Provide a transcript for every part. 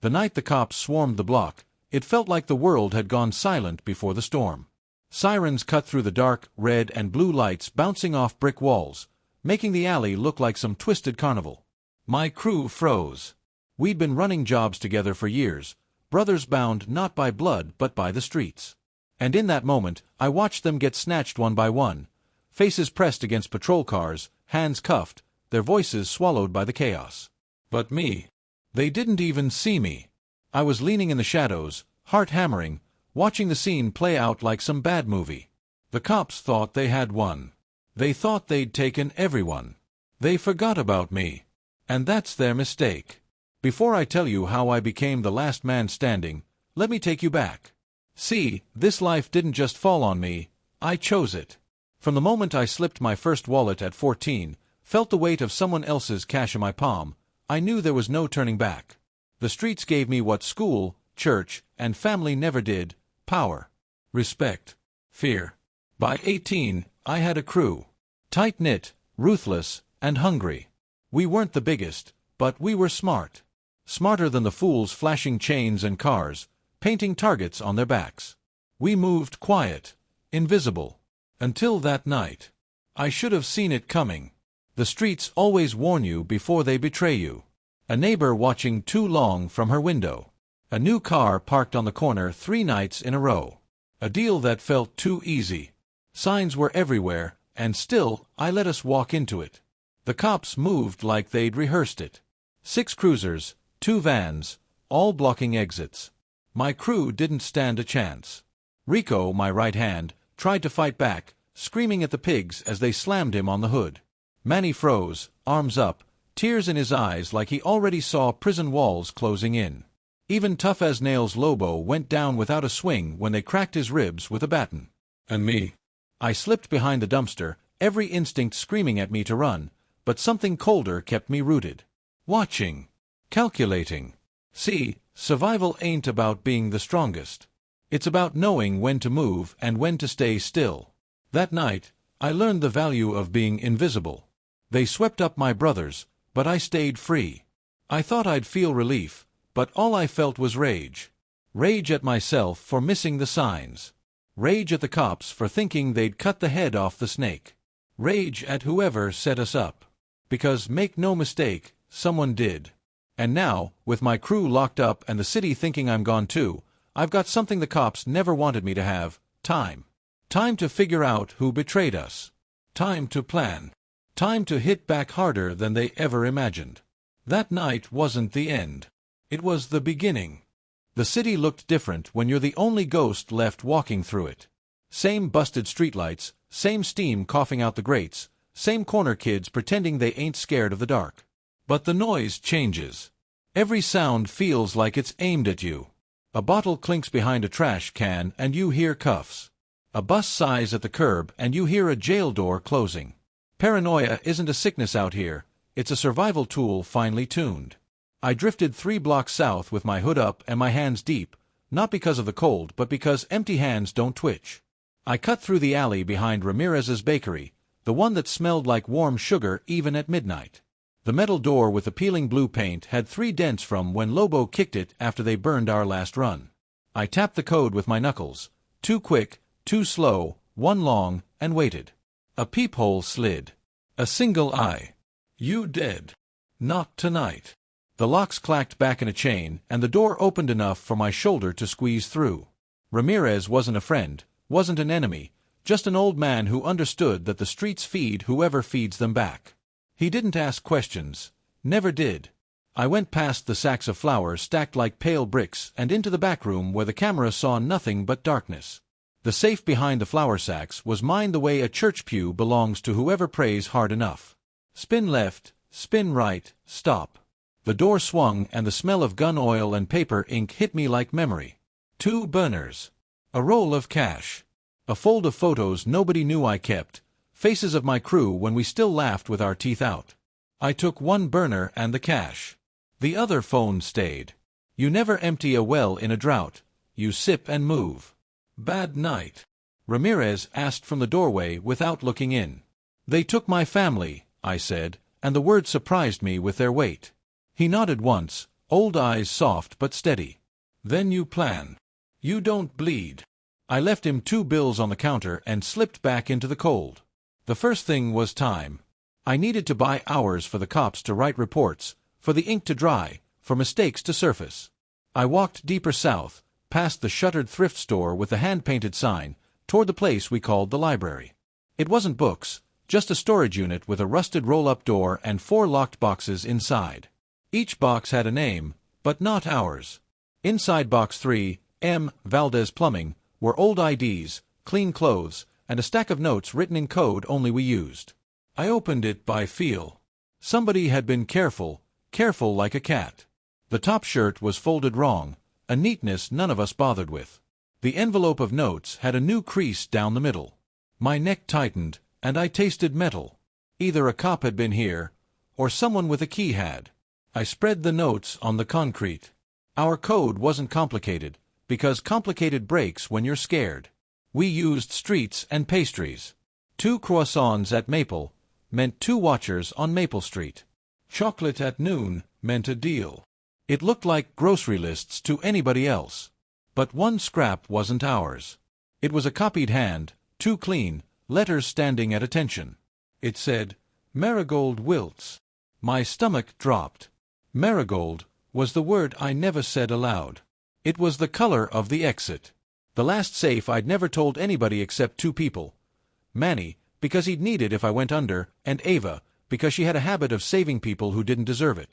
The night the cops swarmed the block, it felt like the world had gone silent before the storm. Sirens cut through the dark, red and blue lights bouncing off brick walls, making the alley look like some twisted carnival. My crew froze. We'd been running jobs together for years, brothers bound not by blood but by the streets. And in that moment, I watched them get snatched one by one, faces pressed against patrol cars, hands cuffed, their voices swallowed by the chaos. But me. They didn't even see me. I was leaning in the shadows, heart hammering, watching the scene play out like some bad movie. The cops thought they had won. They thought they'd taken everyone. They forgot about me. And that's their mistake. Before I tell you how I became the last man standing, let me take you back. See, this life didn't just fall on me, I chose it. From the moment I slipped my first wallet at 14, felt the weight of someone else's cash in my palm, I knew there was no turning back. The streets gave me what school, church, and family never did: power, respect, fear. By 18, I had a crew. Tight-knit, ruthless, and hungry. We weren't the biggest, but we were smart. Smarter than the fools flashing chains and cars, painting targets on their backs. We moved quiet, invisible. Until that night. I should have seen it coming. The streets always warn you before they betray you. A neighbor watching too long from her window. A new car parked on the corner 3 nights in a row. A deal that felt too easy. Signs were everywhere, and still, I let us walk into it. The cops moved like they'd rehearsed it. 6 cruisers, 2 vans, all blocking exits. My crew didn't stand a chance. Rico, my right hand, tried to fight back, screaming at the pigs as they slammed him on the hood. Manny froze, arms up, tears in his eyes like he already saw prison walls closing in. Even tough-as-nails Lobo went down without a swing when they cracked his ribs with a baton. And me? I slipped behind the dumpster, every instinct screaming at me to run, but something colder kept me rooted. Watching. Calculating. See, survival ain't about being the strongest. It's about knowing when to move and when to stay still. That night, I learned the value of being invisible. They swept up my brothers, but I stayed free. I thought I'd feel relief, but all I felt was rage. Rage at myself for missing the signs. Rage at the cops for thinking they'd cut the head off the snake. Rage at whoever set us up. Because, make no mistake, someone did. And now, with my crew locked up and the city thinking I'm gone too, I've got something the cops never wanted me to have: time. Time to figure out who betrayed us. Time to plan. Time to hit back harder than they ever imagined. That night wasn't the end. It was the beginning. The city looked different when you're the only ghost left walking through it. Same busted streetlights, same steam coughing out the grates, same corner kids pretending they ain't scared of the dark. But the noise changes. Every sound feels like it's aimed at you. A bottle clinks behind a trash can and you hear cuffs. A bus sighs at the curb and you hear a jail door closing. Paranoia isn't a sickness out here, it's a survival tool finely tuned. I drifted 3 blocks south with my hood up and my hands deep, not because of the cold but because empty hands don't twitch. I cut through the alley behind Ramirez's bakery, the one that smelled like warm sugar even at midnight. The metal door with the peeling blue paint had 3 dents from when Lobo kicked it after they burned our last run. I tapped the code with my knuckles, too quick, too slow, 1 long, and waited. A peephole slid. A single eye. You dead. Not tonight. The locks clacked back in a chain, and the door opened enough for my shoulder to squeeze through. Ramirez wasn't a friend, wasn't an enemy, just an old man who understood that the streets feed whoever feeds them back. He didn't ask questions. Never did. I went past the sacks of flowers stacked like pale bricks and into the back room where the camera saw nothing but darkness. The safe behind the flower sacks was mined the way a church pew belongs to whoever prays hard enough. Spin left, spin right, stop. The door swung and the smell of gun oil and paper ink hit me like memory. 2 burners. A roll of cash. A fold of photos nobody knew I kept, faces of my crew when we still laughed with our teeth out. I took 1 burner and the cash. The other phone stayed. You never empty a well in a drought. You sip and move. Bad night. Ramirez asked from the doorway without looking in. They took my family, I said, and the word surprised me with their weight. He nodded once, Old eyes soft but steady. Then you plan. You don't bleed. I left him 2 bills on the counter and slipped back into the cold. The first thing was time. I needed to buy hours for the cops to write reports, for the ink to dry, for mistakes to surface. I walked deeper south, past the shuttered thrift store with the hand-painted sign, toward the place we called the library. It wasn't books, just a storage unit with a rusted roll-up door and 4 locked boxes inside. Each box had a name, but not ours. Inside box 3, M. Valdez Plumbing, were old IDs, clean clothes, and a stack of notes written in code only we used. I opened it by feel. Somebody had been careful like a cat. The top shirt was folded wrong, a neatness none of us bothered with. The envelope of notes had a new crease down the middle. My neck tightened, and I tasted metal. Either a cop had been here, or someone with a key had. I spread the notes on the concrete. Our code wasn't complicated, because complicated breaks when you're scared. We used streets and pastries. 2 croissants at Maple meant 2 watchers on Maple Street. Chocolate at noon meant a deal. It looked like grocery lists to anybody else. But one scrap wasn't ours. It was a copied hand, too clean, letters standing at attention. It said, Marigold Wilts. My stomach dropped. Marigold was the word I never said aloud. It was the color of the exit. The last safe I'd never told anybody except 2 people. Manny, because he'd need it if I went under, and Ava, because she had a habit of saving people who didn't deserve it.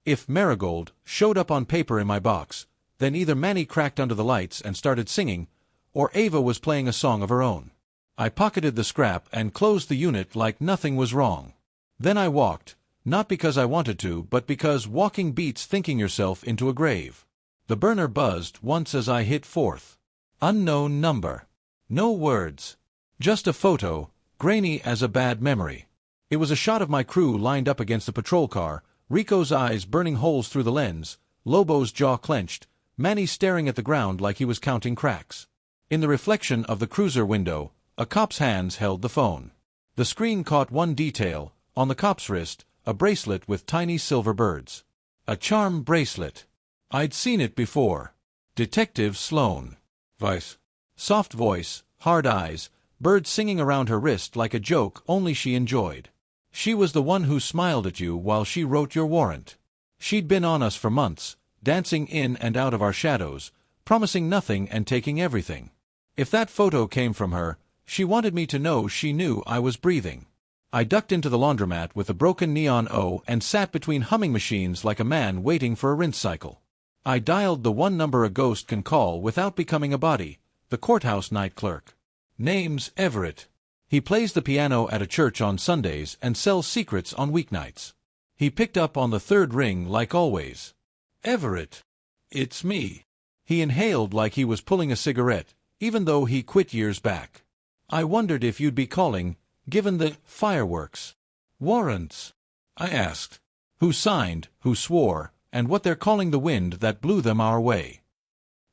If Marigold showed up on paper in my box, then either Manny cracked under the lights and started singing, or Ava was playing a song of her own. I pocketed the scrap and closed the unit like nothing was wrong. Then I walked, not because I wanted to, but because walking beats thinking yourself into a grave. The burner buzzed once as I hit 4th. Unknown number. No words. Just a photo, grainy as a bad memory. It was a shot of my crew lined up against a patrol car, Rico's eyes burning holes through the lens, Lobo's jaw clenched, Manny staring at the ground like he was counting cracks. In the reflection of the cruiser window, a cop's hands held the phone. The screen caught one detail, on the cop's wrist, a bracelet with tiny silver birds. A charm bracelet. I'd seen it before. Detective Sloane. Vice. Soft voice, hard eyes, birds singing around her wrist like a joke only she enjoyed. She was the one who smiled at you while she wrote your warrant. She'd been on us for months, dancing in and out of our shadows, promising nothing and taking everything. If that photo came from her, she wanted me to know she knew I was breathing. I ducked into the laundromat with a broken neon O and sat between humming machines like a man waiting for a rinse cycle. I dialed the one number a ghost can call without becoming a body, the courthouse night clerk. Name's Everett. He plays the piano at a church on Sundays and sells secrets on weeknights. He picked up on the 3rd ring like always. Everett. It's me. He inhaled like he was pulling a cigarette, even though he quit years back. I wondered if you'd be calling, given the fireworks. Warrants? I asked. Who signed, who swore, and what they're calling the wind that blew them our way.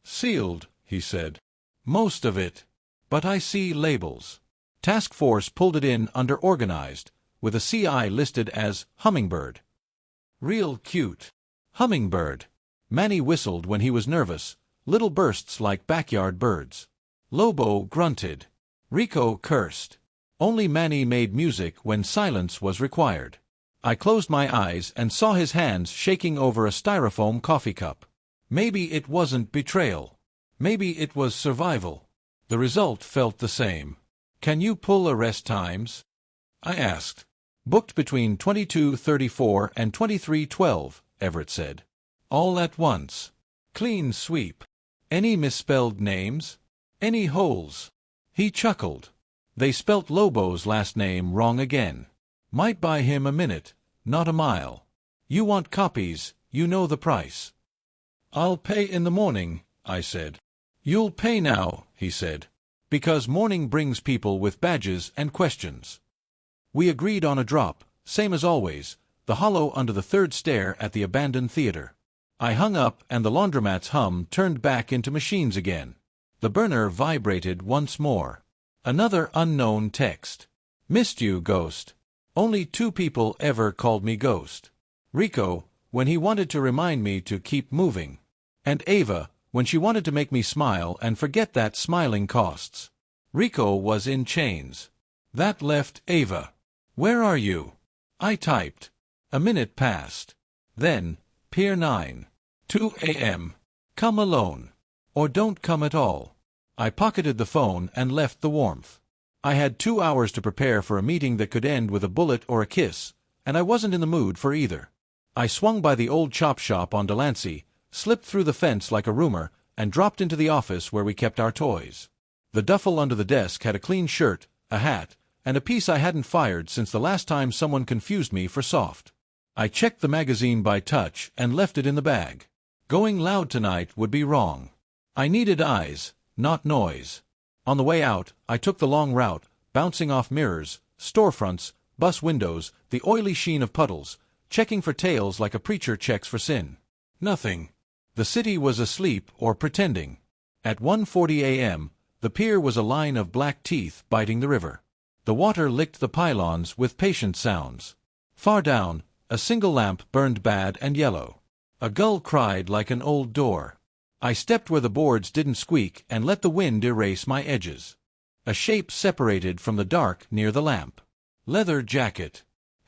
Sealed, he said. Most of it. But I see labels. Task Force pulled it in under organized, with a CI listed as Hummingbird. Real cute. Hummingbird. Manny whistled when he was nervous, little bursts like backyard birds. Lobo grunted. Rico cursed. Only Manny made music when silence was required. I closed my eyes and saw his hands shaking over a styrofoam coffee cup. Maybe it wasn't betrayal. Maybe it was survival. The result felt the same. Can you pull arrest times? I asked. Booked between 22:34 and 23:12, Everett said. All at once. Clean sweep. Any misspelled names? Any holes? He chuckled. They spelt Lobo's last name wrong again. Might buy him a minute, not a mile. You want copies, you know the price. I'll pay in the morning, I said. You'll pay now, he said. Because morning brings people with badges and questions. We agreed on a drop, same as always, the hollow under the 3rd stair at the abandoned theater. I hung up and the laundromat's hum turned back into machines again. The burner vibrated once more. Another unknown text. Missed you, Ghost. Only 2 people ever called me Ghost. Rico, when he wanted to remind me to keep moving. And Ava, when she wanted to make me smile and forget that smiling costs. Rico was in chains. That left Ava. "Where are you?" I typed. A minute passed. Then, Pier 9. 2 a.m. Come alone. Or don't come at all. I pocketed the phone and left the warmth. I had 2 hours to prepare for a meeting that could end with a bullet or a kiss, and I wasn't in the mood for either. I swung by the old chop shop on Delancey, slipped through the fence like a rumor, and dropped into the office where we kept our toys. The duffel under the desk had a clean shirt, a hat, and a piece I hadn't fired since the last time someone confused me for soft. I checked the magazine by touch and left it in the bag. Going loud tonight would be wrong. I needed eyes, not noise. On the way out, I took the long route, bouncing off mirrors, storefronts, bus windows, the oily sheen of puddles, checking for tails like a preacher checks for sin. Nothing. The city was asleep or pretending. At 1:40 a.m., the pier was a line of black teeth biting the river. The water licked the pylons with patient sounds. Far down, a single lamp burned bad and yellow. A gull cried like an old door. I stepped where the boards didn't squeak and let the wind erase my edges. A shape separated from the dark near the lamp. Leather jacket.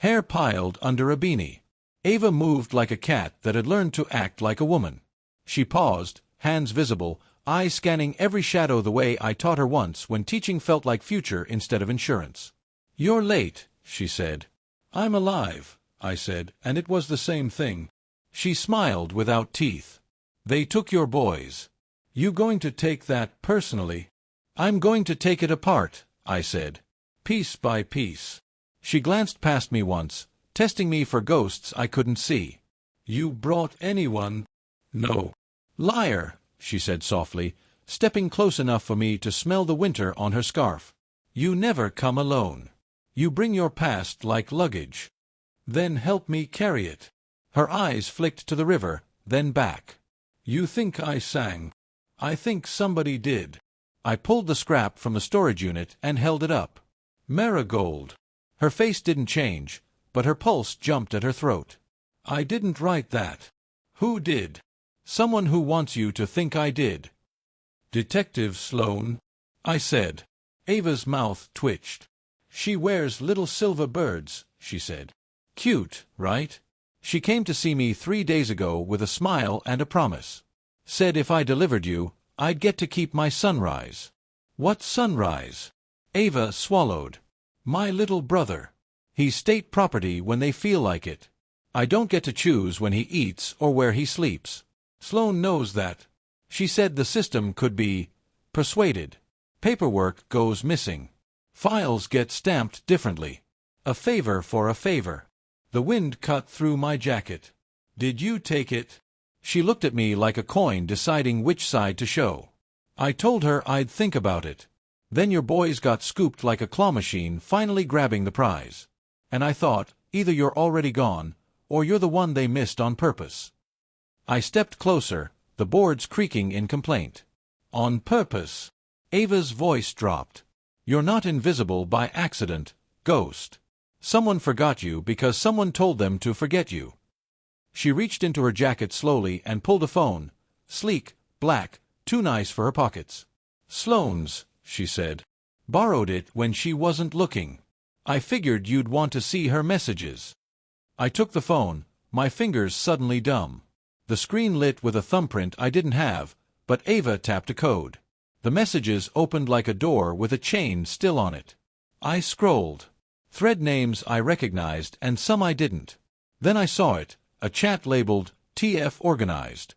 Hair piled under a beanie. Ava moved like a cat that had learned to act like a woman. She paused, hands visible, eyes scanning every shadow the way I taught her once when teaching felt like future instead of insurance. "You're late," she said. "I'm alive," I said, and it was the same thing. She smiled without teeth. "They took your boys. You going to take that personally?" "I'm going to take it apart," I said. "Piece by piece." She glanced past me once, testing me for ghosts I couldn't see. "You brought anyone?" "No." "Liar," she said softly, stepping close enough for me to smell the winter on her scarf. "You never come alone. You bring your past like luggage. Then help me carry it." Her eyes flicked to the river, then back. "You think I sang?" "I think somebody did." I pulled the scrap from the storage unit and held it up. "Marigold." Her face didn't change, but her pulse jumped at her throat. "I didn't write that." "Who did?" "Someone who wants you to think I did." "Detective Sloane," I said. Ava's mouth twitched. "She wears little silver birds," she said. "Cute, right? She came to see me 3 days ago with a smile and a promise. Said if I delivered you, I'd get to keep my sunrise." "What sunrise?" Ava swallowed. "My little brother. He's state property when they feel like it. I don't get to choose when he eats or where he sleeps. Sloane knows that. She said the system could be persuaded. Paperwork goes missing. Files get stamped differently. A favor for a favor." The wind cut through my jacket. "Did you take it?" She looked at me like a coin deciding which side to show. I told her I'd think about it. Then your boys got scooped like a claw machine finally grabbing the prize. And I thought, either you're already gone, or you're the one they missed on purpose. I stepped closer, the boards creaking in complaint. "On purpose." Ava's voice dropped. "You're not invisible by accident, ghost. Someone forgot you because someone told them to forget you." She reached into her jacket slowly and pulled a phone, sleek, black, too nice for her pockets. "Sloane's," she said. "Borrowed it when she wasn't looking. I figured you'd want to see her messages." I took the phone, my fingers suddenly dumb. The screen lit with a thumbprint I didn't have, but Ava tapped a code. The messages opened like a door with a chain still on it. I scrolled. Thread names I recognized and some I didn't. Then I saw it, a chat labeled TF Organized.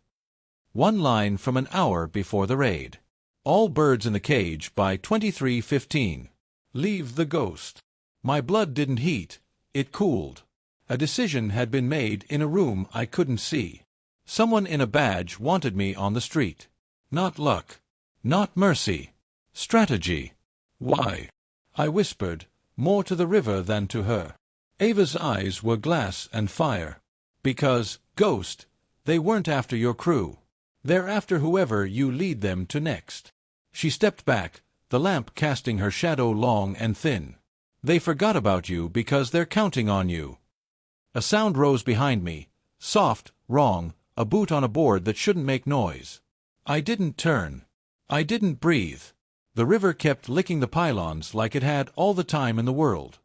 One line from an hour before the raid. "All birds in the cage by 23:15. Leave the ghost." My blood didn't heat, it cooled. A decision had been made in a room I couldn't see. Someone in a badge wanted me on the street. Not luck. Not mercy. Strategy. "Why?" I whispered, more to the river than to her. Ava's eyes were glass and fire. "Because, ghost, they weren't after your crew. They're after whoever you lead them to next." She stepped back, the lamp casting her shadow long and thin. "They forgot about you because they're counting on you." A sound rose behind me, Soft, wrong, a boot on a board that shouldn't make noise. I didn't turn. I didn't breathe. The river kept licking the pylons like it had all the time in the world.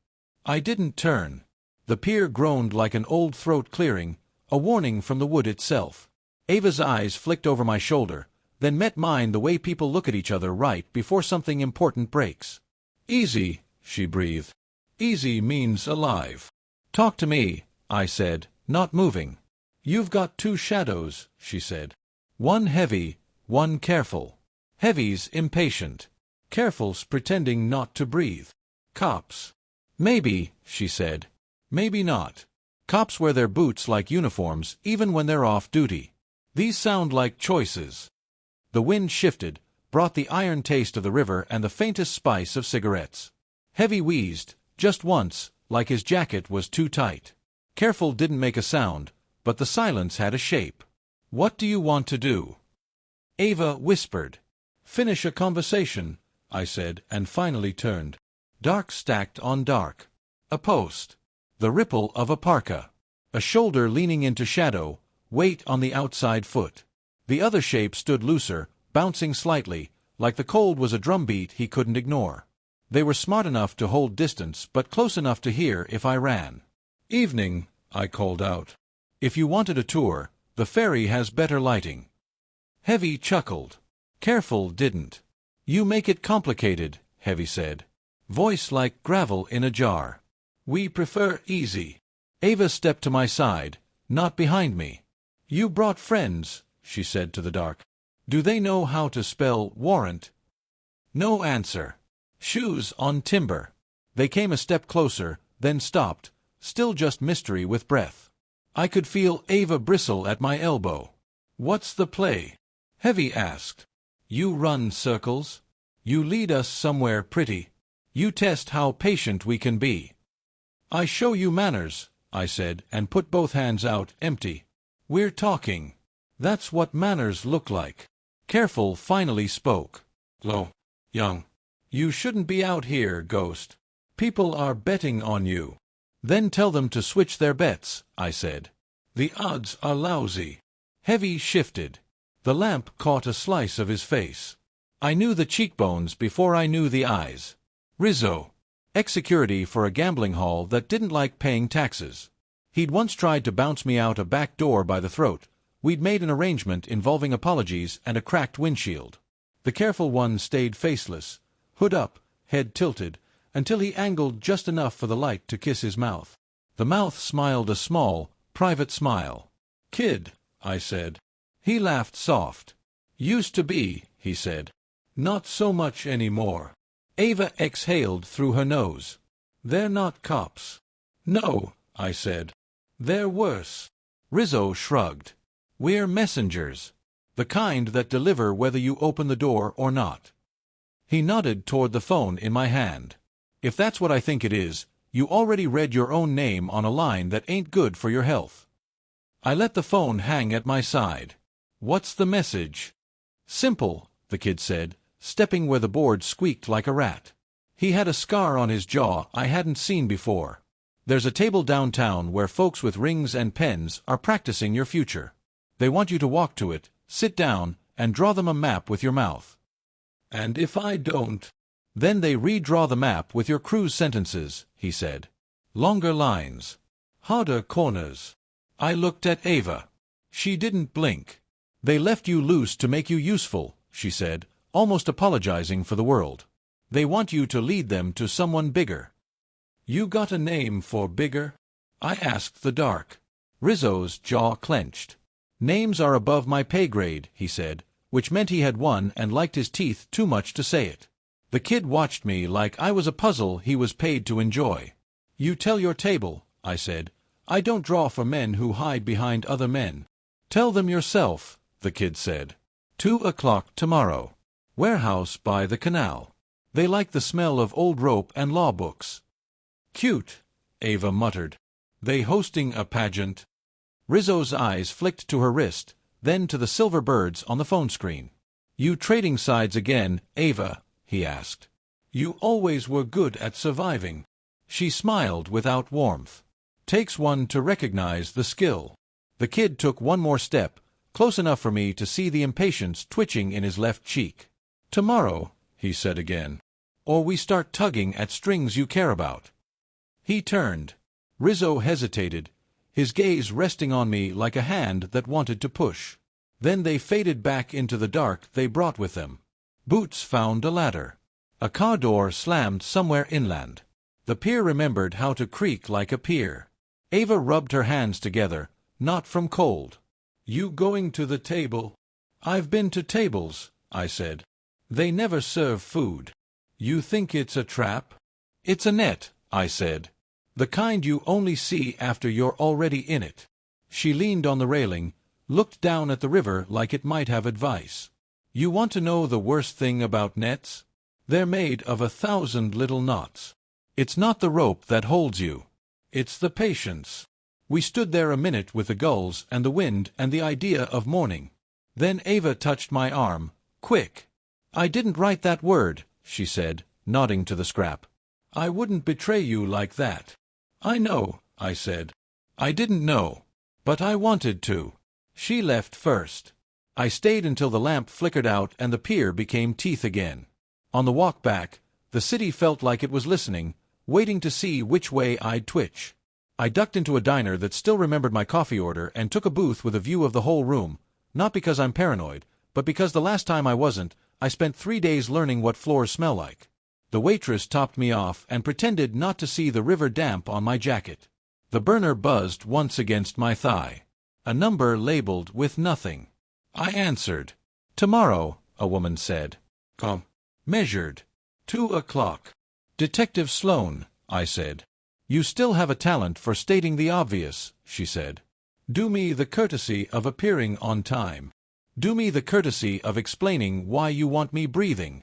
I didn't turn. The pier groaned like an old throat clearing, a warning from the wood itself. Ava's eyes flicked over my shoulder, then met mine the way people look at each other right before something important breaks. Easy, she breathed. Easy means alive. Talk to me, I said, not moving. You've got two shadows, she said. One heavy, one careful. Heavy's impatient. Careful's pretending not to breathe. Cops. Maybe, she said. Maybe not. Cops wear their boots like uniforms even when they're off duty. These sound like choices. The wind shifted, brought the iron taste of the river and the faintest spice of cigarettes. Heavy wheezed, just once, like his jacket was too tight. Careful didn't make a sound, but the silence had a shape. What do you want to do? Ava whispered. Finish a conversation, I said, and finally turned. Dark stacked on dark. A post. The ripple of a parka. A shoulder leaning into shadow, weight on the outside foot. The other shape stood looser, bouncing slightly, like the cold was a drumbeat he couldn't ignore. They were smart enough to hold distance, but close enough to hear if I ran. Evening, I called out. If you wanted a tour, the ferry has better lighting. Heavy chuckled. Careful didn't. You make it complicated, Heavy said. Voice like gravel in a jar. We prefer easy. Ava stepped to my side, not behind me. You brought friends, she said to the dark. Do they know how to spell warrant? No answer. Shoes on timber. They came a step closer, then stopped, still just mystery with breath. I could feel Ava bristle at my elbow. What's the play? Heavy asked. You run circles. You lead us somewhere pretty. You test how patient we can be. I show you manners, I said, and put both hands out, empty. We're talking. That's what manners look like. Careful finally spoke. Lo, young. You shouldn't be out here, Ghost. People are betting on you. Then tell them to switch their bets, I said. The odds are lousy. Heavy shifted. The lamp caught a slice of his face. I knew the cheekbones before I knew the eyes. Rizzo. Ex-security for a gambling hall that didn't like paying taxes. He'd once tried to bounce me out a back door by the throat. We'd made an arrangement involving apologies and a cracked windshield. The careful one stayed faceless, hood up, head tilted, until he angled just enough for the light to kiss his mouth. The mouth smiled a small, private smile. Kid, I said. He laughed soft. Used to be, he said. Not so much anymore. Ava exhaled through her nose. They're not cops. No, I said. They're worse. Rizzo shrugged. We're messengers. The kind that deliver whether you open the door or not. He nodded toward the phone in my hand. If that's what I think it is, you already read your own name on a line that ain't good for your health. I let the phone hang at my side. What's the message? Simple, the kid said, stepping where the board squeaked like a rat. He had a scar on his jaw I hadn't seen before. There's a table downtown where folks with rings and pens are practicing your future. They want you to walk to it, sit down, and draw them a map with your mouth. And if I don't? Then they redraw the map with your cruise sentences, he said. Longer lines. Harder corners. I looked at Ava. She didn't blink. They left you loose to make you useful, she said, almost apologizing for the world. They want you to lead them to someone bigger. You got a name for bigger? I asked the dark. Rizzo's jaw clenched. Names are above my pay grade, he said, which meant he had won and liked his teeth too much to say it. The kid watched me like I was a puzzle he was paid to enjoy. You tell your table, I said. I don't draw for men who hide behind other men. Tell them yourself, the kid said. 2 o'clock tomorrow. Warehouse by the canal. They like the smell of old rope and law books. Cute, Ava muttered. They hosting a pageant? Rizzo's eyes flicked to her wrist, then to the silver birds on the phone screen. You trading sides again, Ava? He asked. You always were good at surviving. She smiled without warmth. Takes one to recognize the skill. The kid took one more step, close enough for me to see the impatience twitching in his left cheek. "Tomorrow," he said again. "Or we start tugging at strings you care about." He turned. Rizzo hesitated, his gaze resting on me like a hand that wanted to push. Then they faded back into the dark they brought with them. Boots found a ladder. A car door slammed somewhere inland. The pier remembered how to creak like a pier. Ava rubbed her hands together, not from cold. "You going to the table?" "I've been to tables," I said. "They never serve food." "You think it's a trap?" "It's a net," I said. "The kind you only see after you're already in it." She leaned on the railing, looked down at the river like it might have advice. "You want to know the worst thing about nets? They're made of 1,000 little knots. It's not the rope that holds you. It's the patience." We stood there a minute with the gulls and the wind and the idea of morning. Then Ava touched my arm. "Quick." "I didn't write that word," she said, nodding to the scrap. "I wouldn't betray you like that." "I know," I said. "I didn't know. But I wanted to." She left first. I stayed until the lamp flickered out and the pier became teeth again. On the walk back, the city felt like it was listening, waiting to see which way I'd twitch. I ducked into a diner that still remembered my coffee order and took a booth with a view of the whole room, not because I'm paranoid, but because the last time I wasn't, I spent 3 days learning what floors smell like. The waitress topped me off and pretended not to see the river damp on my jacket. The burner buzzed once against my thigh. A number labeled with nothing. I answered. "Tomorrow," a woman said. "Come." Measured. 2 o'clock. "Detective Sloane," I said. "You still have a talent for stating the obvious," she said. "Do me the courtesy of appearing on time. Do me the courtesy of explaining why you want me breathing."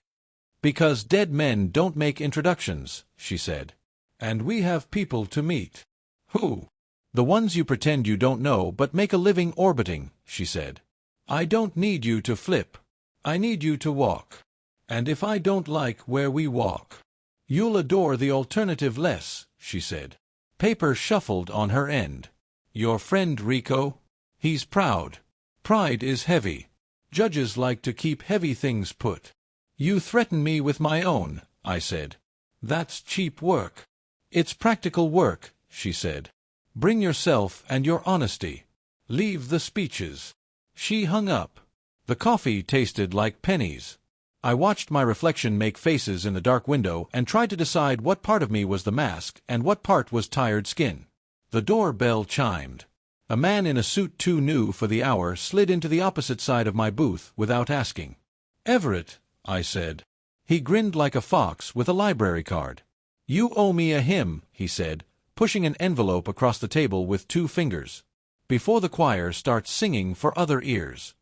"Because dead men don't make introductions," she said. "And we have people to meet." "Who?" "The ones you pretend you don't know but make a living orbiting," she said. "I don't need you to flip. I need you to walk. And if I don't like where we walk, you'll adore the alternative less," she said. Paper shuffled on her end. "Your friend Rico? He's proud. Pride is heavy. Judges like to keep heavy things put." "You threaten me with my own," I said. "That's cheap work." "It's practical work," she said. "Bring yourself and your honesty. Leave the speeches." She hung up. The coffee tasted like pennies. I watched my reflection make faces in the dark window and tried to decide what part of me was the mask and what part was tired skin. The doorbell chimed. A man in a suit too new for the hour slid into the opposite side of my booth without asking. "Everett," I said. He grinned like a fox with a library card. "You owe me a hymn," he said, pushing an envelope across the table with 2 fingers. "Before the choir starts singing for other ears."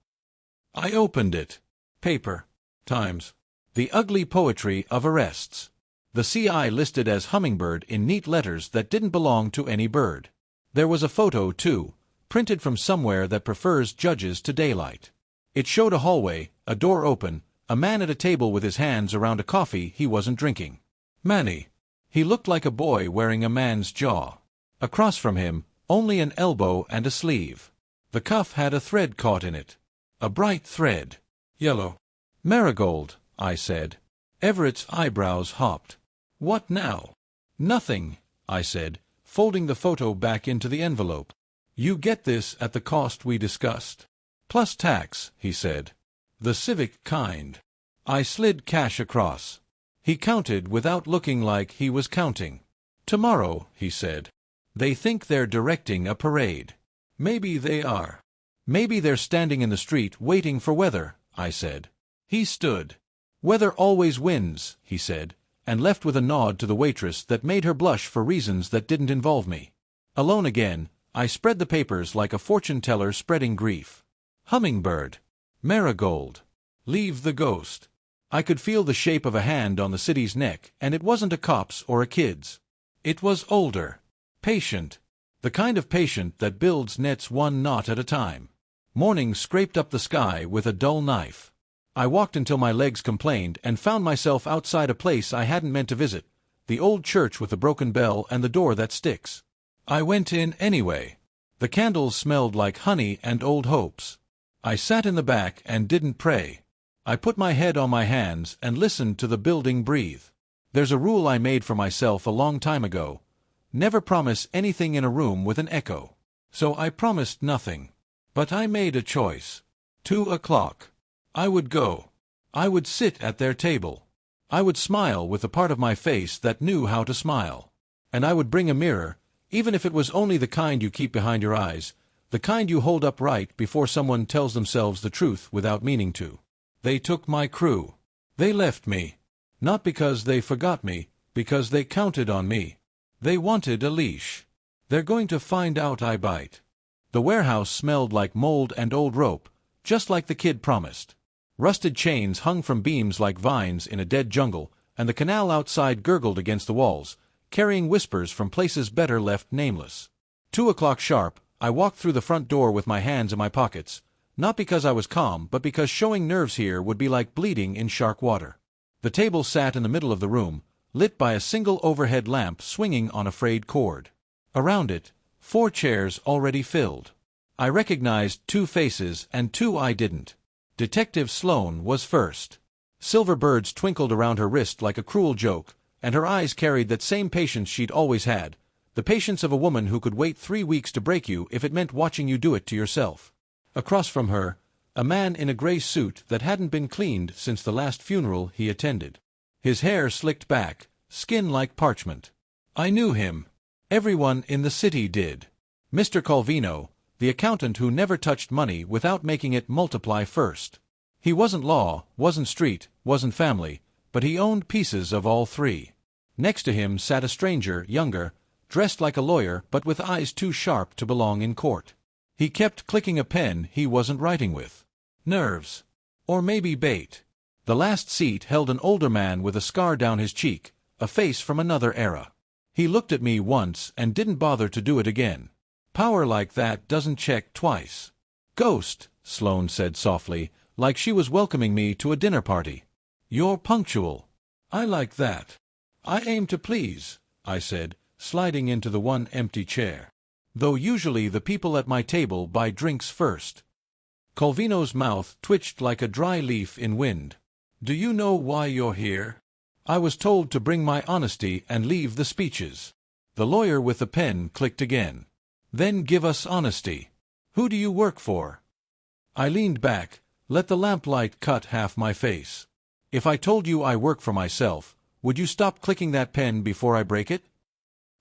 I opened it. Paper. Times. The ugly poetry of arrests. The CI listed as Hummingbird in neat letters that didn't belong to any bird. There was a photo, too, printed from somewhere that prefers judges to daylight. It showed a hallway, a door open, a man at a table with his hands around a coffee he wasn't drinking. Manny. He looked like a boy wearing a man's jaw. Across from him, only an elbow and a sleeve. The cuff had a thread caught in it. A bright thread. Yellow. "Marigold," I said. Everett's eyebrows hopped. "What now?" "Nothing," I said, folding the photo back into the envelope. "You get this at the cost we discussed. Plus tax," he said. "The civic kind." I slid cash across. He counted without looking like he was counting. "Tomorrow," he said. "They think they're directing a parade. Maybe they are. Maybe they're standing in the street waiting for weather," I said. He stood. "Weather always wins," he said, and left with a nod to the waitress that made her blush for reasons that didn't involve me. Alone again, I spread the papers like a fortune-teller spreading grief. Hummingbird. Marigold. Leave the ghost. I could feel the shape of a hand on the city's neck, and it wasn't a cop's or a kid's. It was older. Patient. The kind of patient that builds nets 1 knot at a time. Morning scraped up the sky with a dull knife. I walked until my legs complained and found myself outside a place I hadn't meant to visit, the old church with the broken bell and the door that sticks. I went in anyway. The candles smelled like honey and old hopes. I sat in the back and didn't pray. I put my head on my hands and listened to the building breathe. There's a rule I made for myself a long time ago. Never promise anything in a room with an echo. So I promised nothing. But I made a choice. 2 o'clock. I would go. I would sit at their table. I would smile with the part of my face that knew how to smile. And I would bring a mirror, even if it was only the kind you keep behind your eyes, the kind you hold up right before someone tells themselves the truth without meaning to. They took my crew. They left me. Not because they forgot me, because they counted on me. They wanted a leash. They're going to find out I bite. The warehouse smelled like mold and old rope, just like the kid promised. Rusted chains hung from beams like vines in a dead jungle, and the canal outside gurgled against the walls, carrying whispers from places better left nameless. 2 o'clock sharp, I walked through the front door with my hands in my pockets, not because I was calm, but because showing nerves here would be like bleeding in shark water. The table sat in the middle of the room, lit by a single overhead lamp swinging on a frayed cord. Around it, 4 chairs already filled. I recognized 2 faces and 2 I didn't. Detective Sloane was first. Silver birds twinkled around her wrist like a cruel joke, and her eyes carried that same patience she'd always had, the patience of a woman who could wait 3 weeks to break you if it meant watching you do it to yourself. Across from her, a man in a gray suit that hadn't been cleaned since the last funeral he attended. His hair slicked back, skin like parchment. I knew him. Everyone in the city did. Mr. Calvino, the accountant who never touched money without making it multiply first. He wasn't law, wasn't street, wasn't family, but he owned pieces of all 3. Next to him sat a stranger, younger, dressed like a lawyer but with eyes too sharp to belong in court. He kept clicking a pen he wasn't writing with. Nerves. Or maybe bait. The last seat held an older man with a scar down his cheek, a face from another era. He looked at me once and didn't bother to do it again. Power like that doesn't check twice. Ghost, Sloane said softly, like she was welcoming me to a dinner party. You're punctual. I like that. I aim to please, I said, sliding into the one empty chair. Though usually the people at my table buy drinks first. Calvino's mouth twitched like a dry leaf in wind. Do you know why you're here? I was told to bring my honesty and leave the speeches. The lawyer with the pen clicked again. Then give us honesty. Who do you work for? I leaned back, let the lamplight cut half my face. If I told you I work for myself, would you stop clicking that pen before I break it?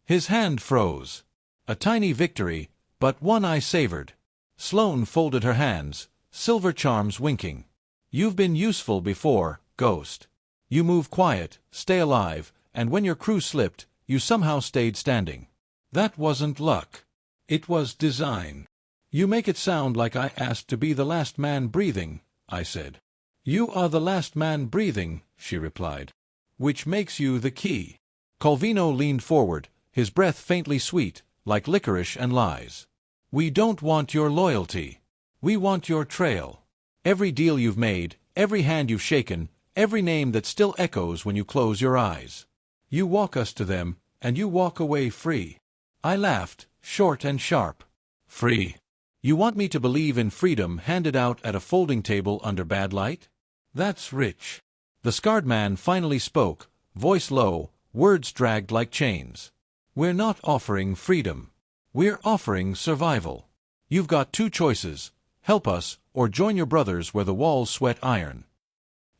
His hand froze. A tiny victory, but one I savored. Sloane folded her hands, silver charms winking. You've been useful before, Ghost. You move quiet, stay alive, and when your crew slipped, you somehow stayed standing. That wasn't luck. It was design. You make it sound like I asked to be the last man breathing, I said. You are the last man breathing, she replied. Which makes you the key. Calvino leaned forward, his breath faintly sweet, like licorice and lies. We don't want your loyalty. We want your trail. Every deal you've made, every hand you've shaken, every name that still echoes when you close your eyes. You walk us to them, and you walk away free. I laughed, short and sharp. Free. You want me to believe in freedom handed out at a folding table under bad light? That's rich. The scarred man finally spoke, voice low, words dragged like chains. We're not offering freedom. We're offering survival. You've got 2 choices. Help us, or join your brothers where the walls sweat iron.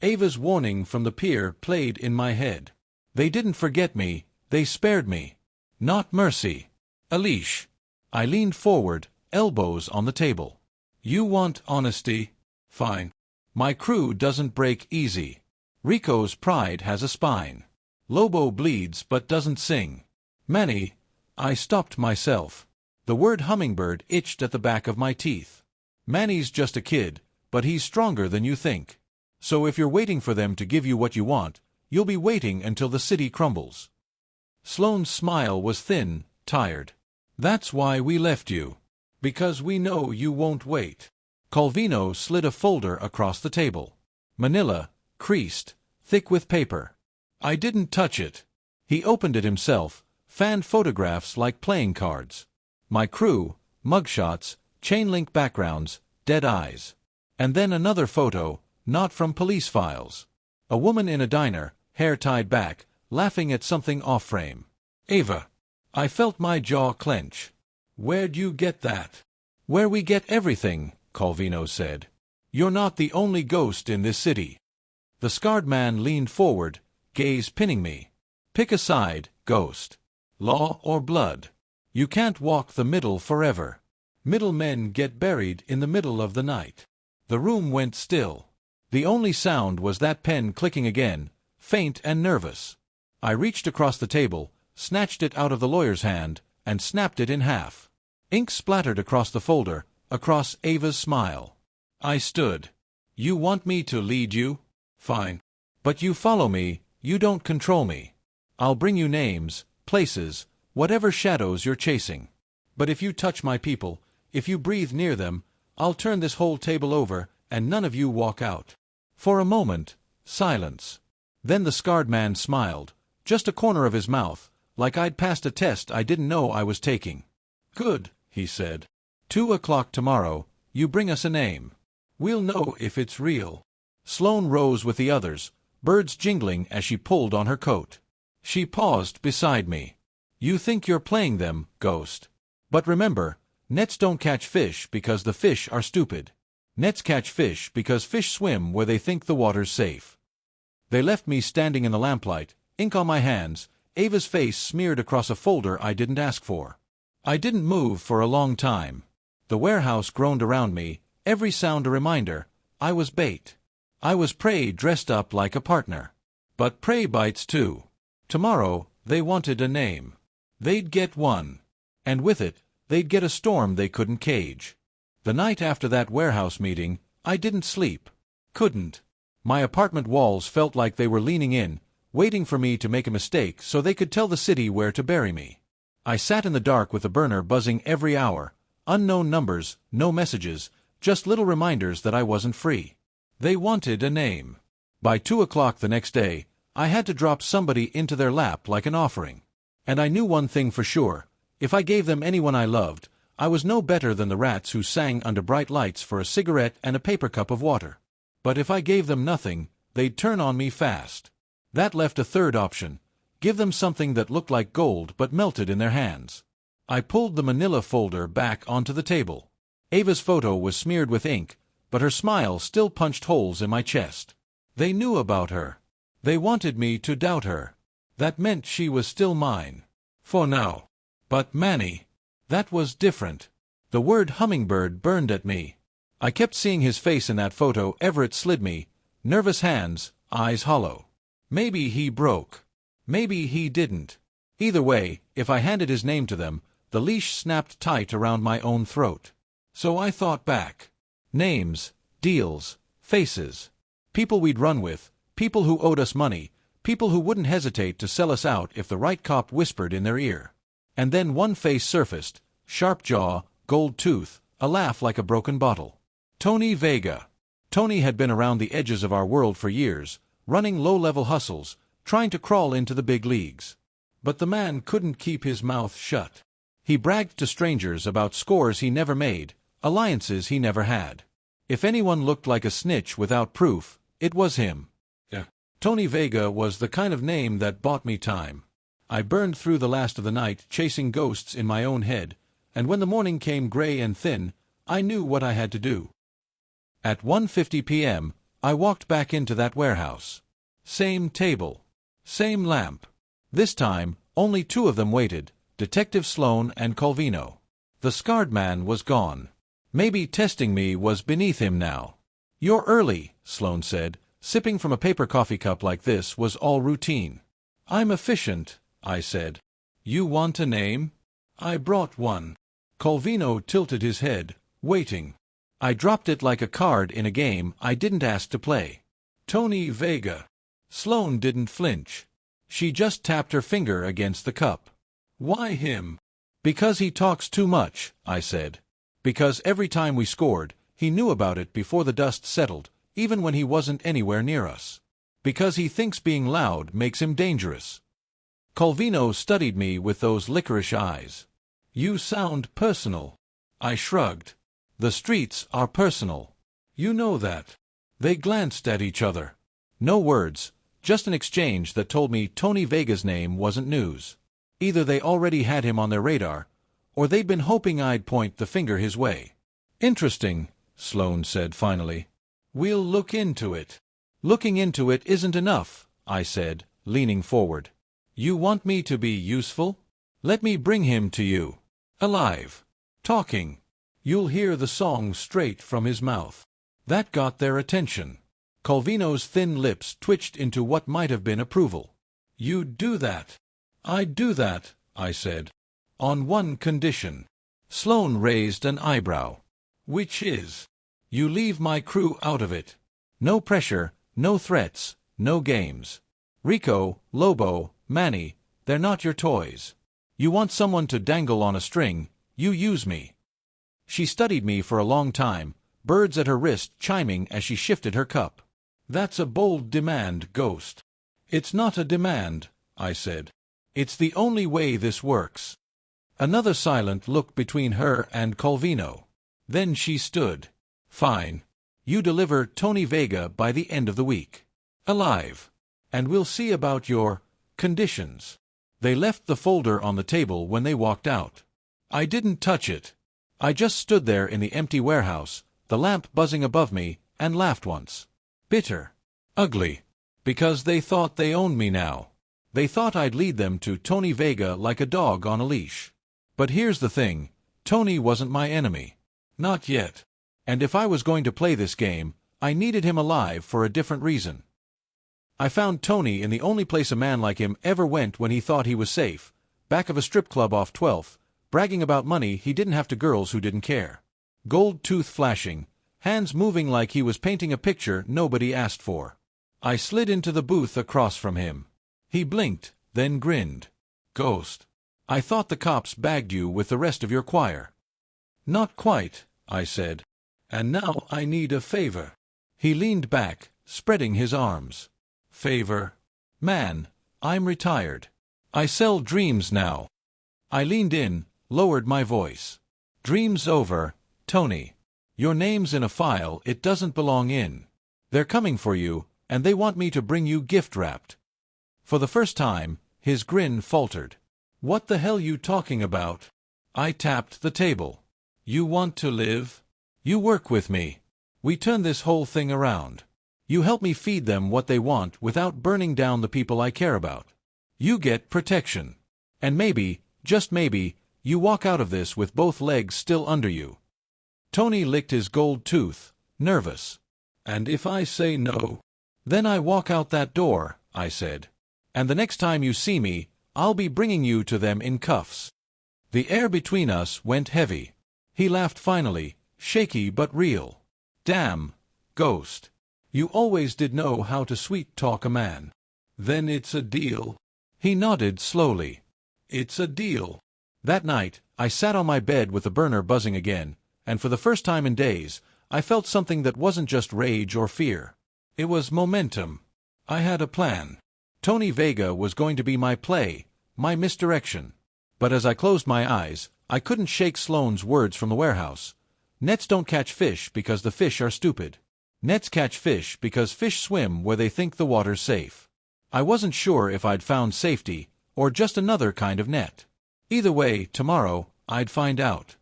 Ava's warning from the pier played in my head. They didn't forget me, they spared me. Not mercy. A leash. I leaned forward, elbows on the table. You want honesty? Fine. My crew doesn't break easy. Rico's pride has a spine. Lobo bleeds but doesn't sing. Manny, I stopped myself. The word hummingbird itched at the back of my teeth. Manny's just a kid, but he's stronger than you think. So if you're waiting for them to give you what you want, you'll be waiting until the city crumbles. Sloane's smile was thin, tired. That's why we left you. Because we know you won't wait. Calvino slid a folder across the table. Manila, creased, thick with paper. I didn't touch it. He opened it himself, fanned photographs like playing cards. My crew, mugshots, chain-link backgrounds, dead eyes. And then another photo, not from police files. A woman in a diner, hair tied back, laughing at something off-frame. Ava. I felt my jaw clench. Where'd you get that? Where we get everything, Calvino said. You're not the only ghost in this city. The scarred man leaned forward, gaze pinning me. Pick a side, ghost. Law or blood. You can't walk the middle forever. Middle men get buried in the middle of the night. The room went still. The only sound was that pen clicking again, faint and nervous. I reached across the table, snatched it out of the lawyer's hand, and snapped it in half. Ink splattered across the folder, across Ava's smile. I stood. You want me to lead you? Fine. But you follow me, you don't control me. I'll bring you names, places, whatever shadows you're chasing. But if you touch my people, if you breathe near them, I'll turn this whole table over, and none of you walk out. For a moment, silence. Then the scarred man smiled, just a corner of his mouth, like I'd passed a test I didn't know I was taking. Good, he said. 2 o'clock tomorrow, you bring us a name. We'll know if it's real. Sloane rose with the others, birds jingling as she pulled on her coat. She paused beside me. You think you're playing them, ghost. But remember, nets don't catch fish because the fish are stupid. Nets catch fish because fish swim where they think the water's safe. They left me standing in the lamplight, ink on my hands, Ava's face smeared across a folder I didn't ask for. I didn't move for a long time. The warehouse groaned around me, every sound a reminder. I was bait. I was prey dressed up like a partner. But prey bites too. Tomorrow, they wanted a name. They'd get one. And with it, they'd get a storm they couldn't cage. The night after that warehouse meeting, I didn't sleep. Couldn't. My apartment walls felt like they were leaning in, waiting for me to make a mistake so they could tell the city where to bury me. I sat in the dark with the burner buzzing every hour. Unknown numbers, no messages, just little reminders that I wasn't free. They wanted a name. By 2 o'clock the next day, I had to drop somebody into their lap like an offering. And I knew one thing for sure. If I gave them anyone I loved, I was no better than the rats who sang under bright lights for a cigarette and a paper cup of water. But if I gave them nothing, they'd turn on me fast. That left a third option. Give them something that looked like gold but melted in their hands. I pulled the manila folder back onto the table. Ava's photo was smeared with ink, but her smile still punched holes in my chest. They knew about her. They wanted me to doubt her. That meant she was still mine. For now. But Manny. That was different. The word hummingbird burned at me. I kept seeing his face in that photo. Everett slid me. Nervous hands, eyes hollow. Maybe he broke. Maybe he didn't. Either way, if I handed his name to them, the leash snapped tight around my own throat. So I thought back. Names, deals, faces. People we'd run with, people who owed us money, people who wouldn't hesitate to sell us out if the right cop whispered in their ear. And then one face surfaced, sharp jaw, gold tooth, a laugh like a broken bottle. Tony Vega. Tony had been around the edges of our world for years, running low-level hustles, trying to crawl into the big leagues. But the man couldn't keep his mouth shut. He bragged to strangers about scores he never made, alliances he never had. If anyone looked like a snitch without proof, it was him. Yeah. Tony Vega was the kind of name that bought me time. I burned through the last of the night chasing ghosts in my own head, and when the morning came gray and thin, I knew what I had to do. At 1:50 p.m., I walked back into that warehouse. Same table. Same lamp. This time, only 2 of them waited, Detective Sloane and Calvino. The scarred man was gone. Maybe testing me was beneath him now. You're early, Sloane said. Sipping from a paper coffee cup like this was all routine. I'm efficient, I said. You want a name? I brought one. Calvino tilted his head, waiting. I dropped it like a card in a game I didn't ask to play. Tony Vega. Sloane didn't flinch. She just tapped her finger against the cup. Why him? Because he talks too much, I said. Because every time we scored, he knew about it before the dust settled, even when he wasn't anywhere near us. Because he thinks being loud makes him dangerous. Calvino studied me with those licorice eyes. You sound personal. I shrugged. The streets are personal. You know that. They glanced at each other. No words, just an exchange that told me Tony Vega's name wasn't news. Either they already had him on their radar, or they'd been hoping I'd point the finger his way. Interesting, Sloane said finally. We'll look into it. Looking into it isn't enough, I said, leaning forward. You want me to be useful? Let me bring him to you. Alive. Talking. You'll hear the song straight from his mouth. That got their attention. Calvino's thin lips twitched into what might have been approval. You'd do that? I'd do that, I said. On one condition. Sloane raised an eyebrow. Which is? You leave my crew out of it. No pressure, no threats, no games. Rico, Lobo, Manny, they're not your toys. You want someone to dangle on a string, you use me. She studied me for a long time, birds at her wrist chiming as she shifted her cup. That's a bold demand, Ghost. It's not a demand, I said. It's the only way this works. Another silent look between her and Calvino. Then she stood. Fine. You deliver Tony Vega by the end of the week. Alive. And we'll see about your conditions. They left the folder on the table when they walked out. I didn't touch it. I just stood there in the empty warehouse, the lamp buzzing above me, and laughed once. Bitter. Ugly. Because they thought they owned me now. They thought I'd lead them to Tony Vega like a dog on a leash. But here's the thing, Tony wasn't my enemy. Not yet. And if I was going to play this game, I needed him alive for a different reason. I found Tony in the only place a man like him ever went when he thought he was safe, back of a strip club off 12th, bragging about money he didn't have to girls who didn't care. Gold tooth flashing, hands moving like he was painting a picture nobody asked for. I slid into the booth across from him. He blinked, then grinned. Ghost. I thought the cops bagged you with the rest of your choir. Not quite, I said. And now I need a favor. He leaned back, spreading his arms. Favor? Man, I'm retired. I sell dreams now. I leaned in, lowered my voice. Dreams over, Tony. Your name's in a file it doesn't belong in. They're coming for you, and they want me to bring you gift-wrapped. For the first time, his grin faltered. What the hell you talking about? I tapped the table. You want to live? You work with me. We turn this whole thing around. You help me feed them what they want without burning down the people I care about. You get protection. And maybe, just maybe, you walk out of this with both legs still under you. Tony licked his gold tooth, nervous. And if I say no? Then I walk out that door, I said. And the next time you see me, I'll be bringing you to them in cuffs. The air between us went heavy. He laughed finally, shaky but real. Damn, Ghost. You always did know how to sweet-talk a man. Then it's a deal? He nodded slowly. It's a deal. That night, I sat on my bed with the burner buzzing again, and for the first time in days, I felt something that wasn't just rage or fear. It was momentum. I had a plan. Tony Vega was going to be my play, my misdirection. But as I closed my eyes, I couldn't shake Sloane's words from the warehouse. Nets don't catch fish because the fish are stupid. Nets catch fish because fish swim where they think the water's safe. I wasn't sure if I'd found safety, or just another kind of net. Either way, tomorrow, I'd find out.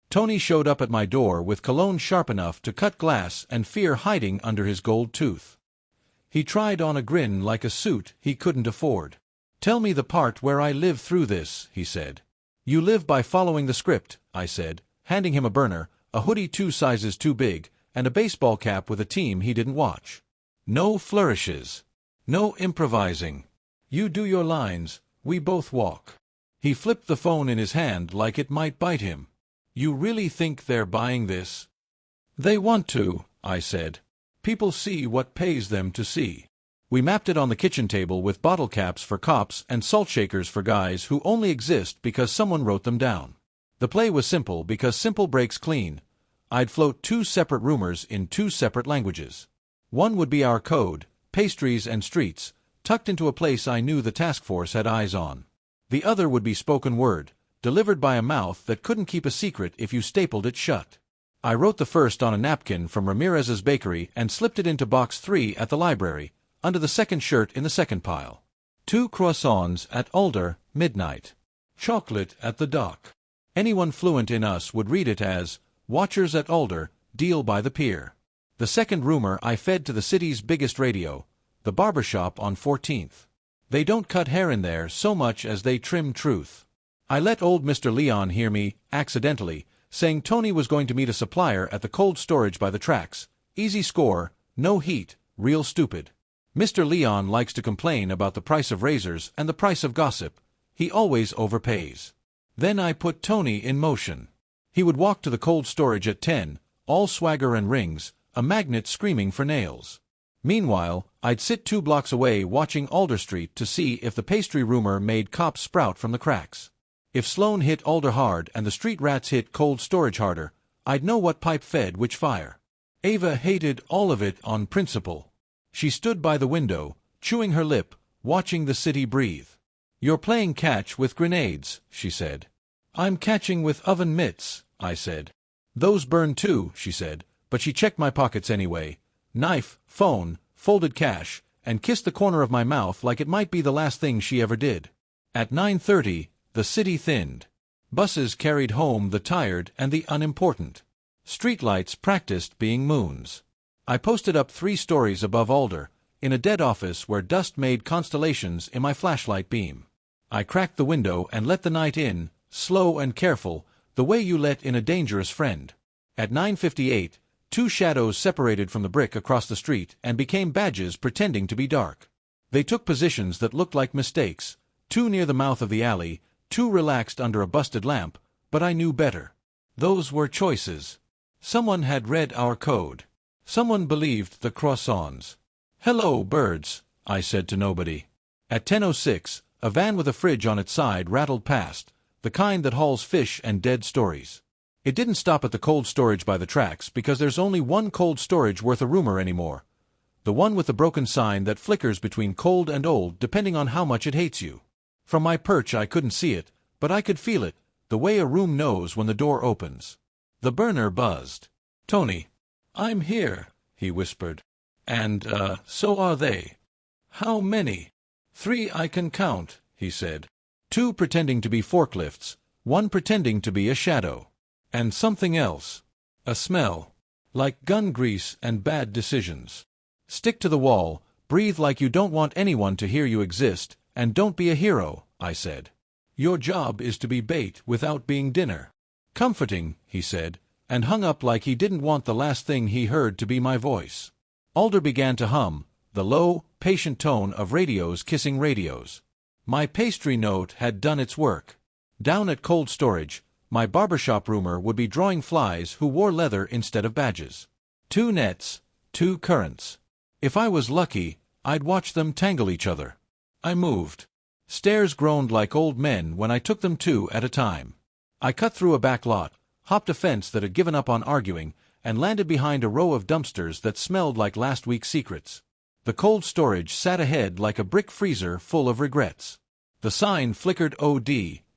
Tony showed up at my door with cologne sharp enough to cut glass and fear hiding under his gold tooth. He tried on a grin like a suit he couldn't afford. Tell me the part where I live through this, he said. You live by following the script, I said, handing him a burner, a hoodie 2 sizes too big, and a baseball cap with a team he didn't watch. No flourishes. No improvising. You do your lines, we both walk. He flipped the phone in his hand like it might bite him. You really think they're buying this? They want to, I said. People see what pays them to see. We mapped it on the kitchen table with bottle caps for cops and salt shakers for guys who only exist because someone wrote them down. The play was simple because simple breaks clean. I'd float 2 separate rumors in 2 separate languages. One would be our code, pastries and streets, tucked into a place I knew the task force had eyes on. The other would be spoken word, delivered by a mouth that couldn't keep a secret if you stapled it shut. I wrote the first on a napkin from Ramirez's bakery and slipped it into box 3 at the library, under the second shirt in the second pile. 2 croissants at Alder, midnight. Chocolate at the dock. Anyone fluent in us would read it as, Watchers at Alder, deal by the pier. The second rumor I fed to the city's biggest radio, the barbershop on 14th. They don't cut hair in there so much as they trim truth. I let old Mr. Leon hear me, accidentally, saying Tony was going to meet a supplier at the cold storage by the tracks. Easy score, no heat, real stupid. Mr. Leon likes to complain about the price of razors and the price of gossip. He always overpays. Then I put Tony in motion. He would walk to the cold storage at 10, all swagger and rings, a magnet screaming for nails. Meanwhile, I'd sit 2 blocks away watching Alder Street to see if the pastry rumor made cops sprout from the cracks. If Sloan hit Alder hard and the street rats hit cold storage harder, I'd know what pipe fed which fire. Ava hated all of it on principle. She stood by the window, chewing her lip, watching the city breathe. You're playing catch with grenades, she said. I'm catching with oven mitts, I said. Those burn too, she said, but she checked my pockets anyway. Knife, phone, folded cash, and kissed the corner of my mouth like it might be the last thing she ever did. At 9:30, the city thinned. Buses carried home the tired and the unimportant. Streetlights practiced being moons. I posted up 3 stories above Alder, in a dead office where dust made constellations in my flashlight beam. I cracked the window and let the night in, slow and careful, the way you let in a dangerous friend. At 9:58, 2 shadows separated from the brick across the street and became badges pretending to be dark. They took positions that looked like mistakes, 2 near the mouth of the alley, 2 relaxed under a busted lamp, but I knew better. Those were choices. Someone had read our code. Someone believed the croissants. Hello, birds, I said to nobody. At 10:06, a van with a fridge on its side rattled past, the kind that hauls fish and dead stories. It didn't stop at the cold storage by the tracks because there's only one cold storage worth a rumor anymore. The one with the broken sign that flickers between cold and old depending on how much it hates you. From my perch I couldn't see it, but I could feel it, the way a room knows when the door opens. The burner buzzed. Tony. I'm here, he whispered. And, so are they. How many? 3 I can count, he said. 2 pretending to be forklifts, 1 pretending to be a shadow. And something else. A smell. Like gun grease and bad decisions. Stick to the wall, breathe like you don't want anyone to hear you exist, and don't be a hero, I said. Your job is to be bait without being dinner. Comforting, he said, and hung up like he didn't want the last thing he heard to be my voice. Alder began to hum, the low, patient tone of radios kissing radios. My pastry note had done its work. Down at cold storage, my barbershop rumor would be drawing flies who wore leather instead of badges. 2 nets, 2 currents. If I was lucky, I'd watch them tangle each other. I moved. Stairs groaned like old men when I took them 2 at a time. I cut through a back lot, hopped a fence that had given up on arguing, and landed behind a row of dumpsters that smelled like last week's secrets. The cold storage sat ahead like a brick freezer full of regrets. The sign flickered OD,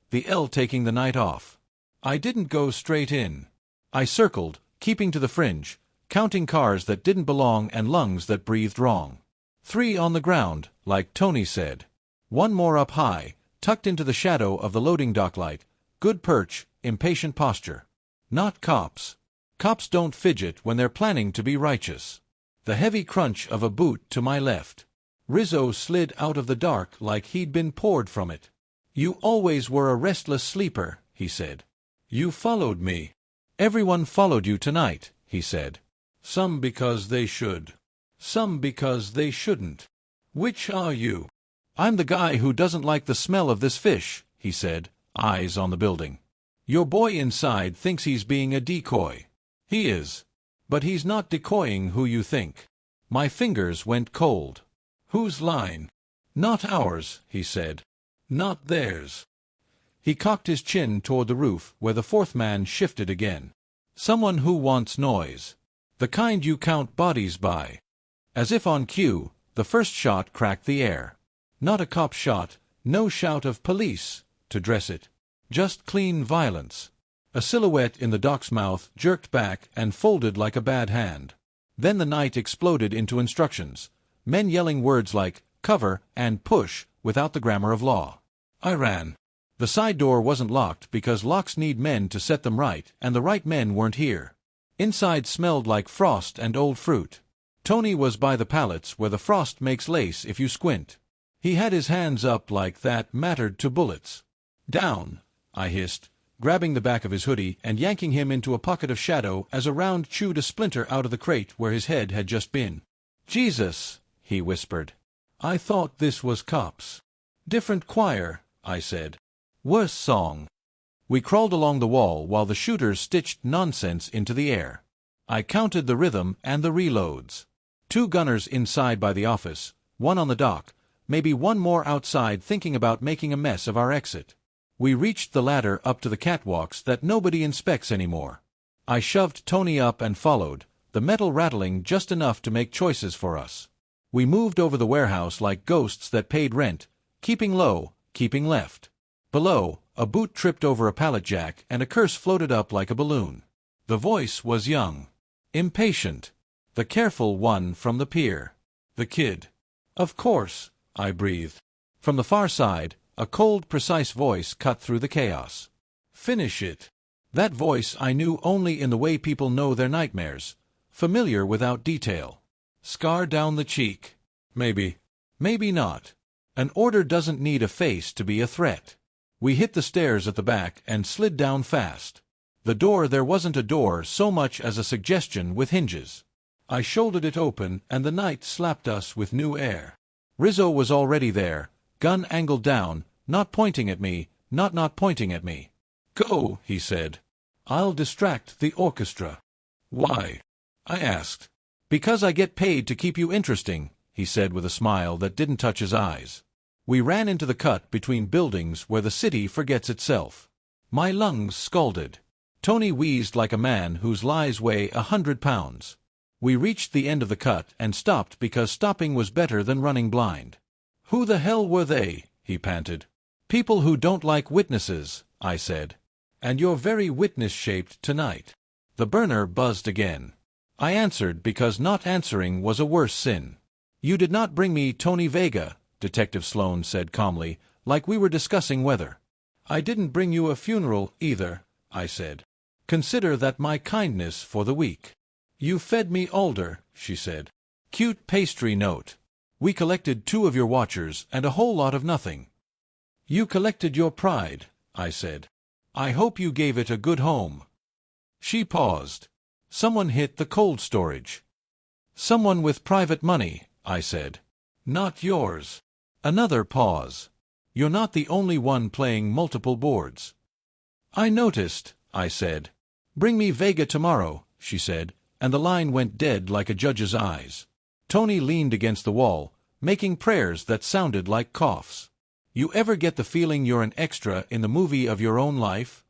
the L taking the night off. I didn't go straight in. I circled, keeping to the fringe, counting cars that didn't belong and lungs that breathed wrong. 3 on the ground, like Tony said. 1 more up high, tucked into the shadow of the loading dock light, good perch, impatient posture. Not cops. Cops don't fidget when they're planning to be righteous. The heavy crunch of a boot to my left. Rizzo slid out of the dark like he'd been poured from it. You always were a restless sleeper, he said. You followed me. Everyone followed you tonight, he said. Some because they should. Some because they shouldn't. Which are you? I'm the guy who doesn't like the smell of this fish, he said, eyes on the building. Your boy inside thinks he's being a decoy. He is. But he's not decoying who you think. My fingers went cold. Whose line? Not ours, he said. Not theirs. He cocked his chin toward the roof where the 4th man shifted again. Someone who wants noise. The kind you count bodies by. As if on cue, the first shot cracked the air. Not a cop shot, no shout of police, to dress it. Just clean violence. A silhouette in the dock's mouth jerked back and folded like a bad hand. Then the night exploded into instructions, men yelling words like cover and push without the grammar of law. I ran. The side door wasn't locked because locks need men to set them right, and the right men weren't here. Inside smelled like frost and old fruit. Tony was by the pallets where the frost makes lace if you squint. He had his hands up like that mattered to bullets. Down, I hissed, grabbing the back of his hoodie and yanking him into a pocket of shadow as a round chewed a splinter out of the crate where his head had just been. Jesus, he whispered. I thought this was cops. Different choir, I said. Worse song. We crawled along the wall while the shooters stitched nonsense into the air. I counted the rhythm and the reloads. 2 gunners inside by the office, 1 on the dock, maybe 1 more outside thinking about making a mess of our exit. We reached the ladder up to the catwalks that nobody inspects anymore. I shoved Tony up and followed, the metal rattling just enough to make choices for us. We moved over the warehouse like ghosts that paid rent, keeping low, keeping left. Below, a boot tripped over a pallet jack and a curse floated up like a balloon. The voice was young. Impatient. The careful one from the pier. The kid. Of course, I breathed. From the far side, a cold, precise voice cut through the chaos. Finish it. That voice I knew only in the way people know their nightmares. Familiar without detail. Scar down the cheek. Maybe. Maybe not. An order doesn't need a face to be a threat. We hit the stairs at the back and slid down fast. The door there wasn't a door so much as a suggestion with hinges. I shouldered it open and the night slapped us with new air. Rizzo was already there, gun angled down, not pointing at me, not pointing at me. Go, he said. I'll distract the orchestra. Why? I asked. Because I get paid to keep you interesting, he said with a smile that didn't touch his eyes. We ran into the cut between buildings where the city forgets itself. My lungs scalded. Tony wheezed like a man whose lies weigh 100 pounds. We reached the end of the cut and stopped because stopping was better than running blind. Who the hell were they? He panted. People who don't like witnesses, I said. And you're very witness-shaped tonight. The burner buzzed again. I answered because not answering was a worse sin. You did not bring me Tony Vega, Detective Sloane said calmly, like we were discussing weather. I didn't bring you a funeral either, I said. Consider that my kindness for the week. You fed me alder, she said. Cute pastry note. We collected 2 of your watchers and a whole lot of nothing. You collected your pride, I said. I hope you gave it a good home. She paused. Someone hit the cold storage. Someone with private money, I said. Not yours. Another pause. You're not the only one playing multiple boards. I noticed, I said. Bring me Vega tomorrow, she said, and the line went dead like a judge's eyes. Tony leaned against the wall, making prayers that sounded like coughs. You ever get the feeling you're an extra in the movie of your own life?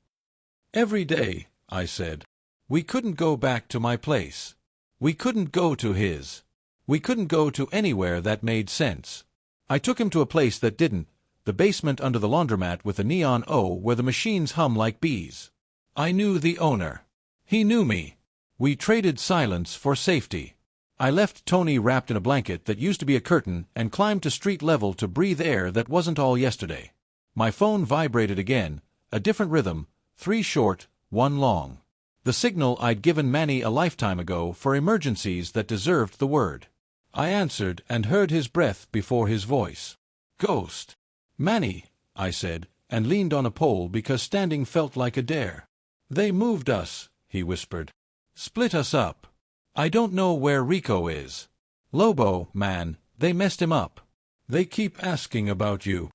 Every day, I said. We couldn't go back to my place. We couldn't go to his. We couldn't go to anywhere that made sense. I took him to a place that didn't, the basement under the laundromat with a neon O where the machines hum like bees. I knew the owner. He knew me. We traded silence for safety. I left Tony wrapped in a blanket that used to be a curtain and climbed to street level to breathe air that wasn't all yesterday. My phone vibrated again, a different rhythm, 3 short, 1 long. The signal I'd given Manny a lifetime ago for emergencies that deserved the word. I answered and heard his breath before his voice. Ghost. Manny, I said, and leaned on a pole because standing felt like a dare. They moved us, he whispered. Split us up. I don't know where Rico is. Lobo, man, they messed him up. They keep asking about you.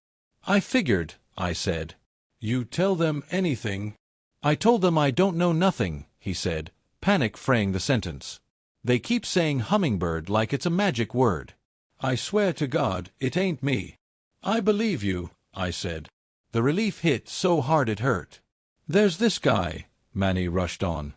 I figured, I said. You tell them anything? I told them I don't know nothing, he said, panic fraying the sentence. They keep saying hummingbird like it's a magic word. I swear to God, it ain't me. I believe you, I said. The relief hit so hard it hurt. There's this guy, Manny rushed on.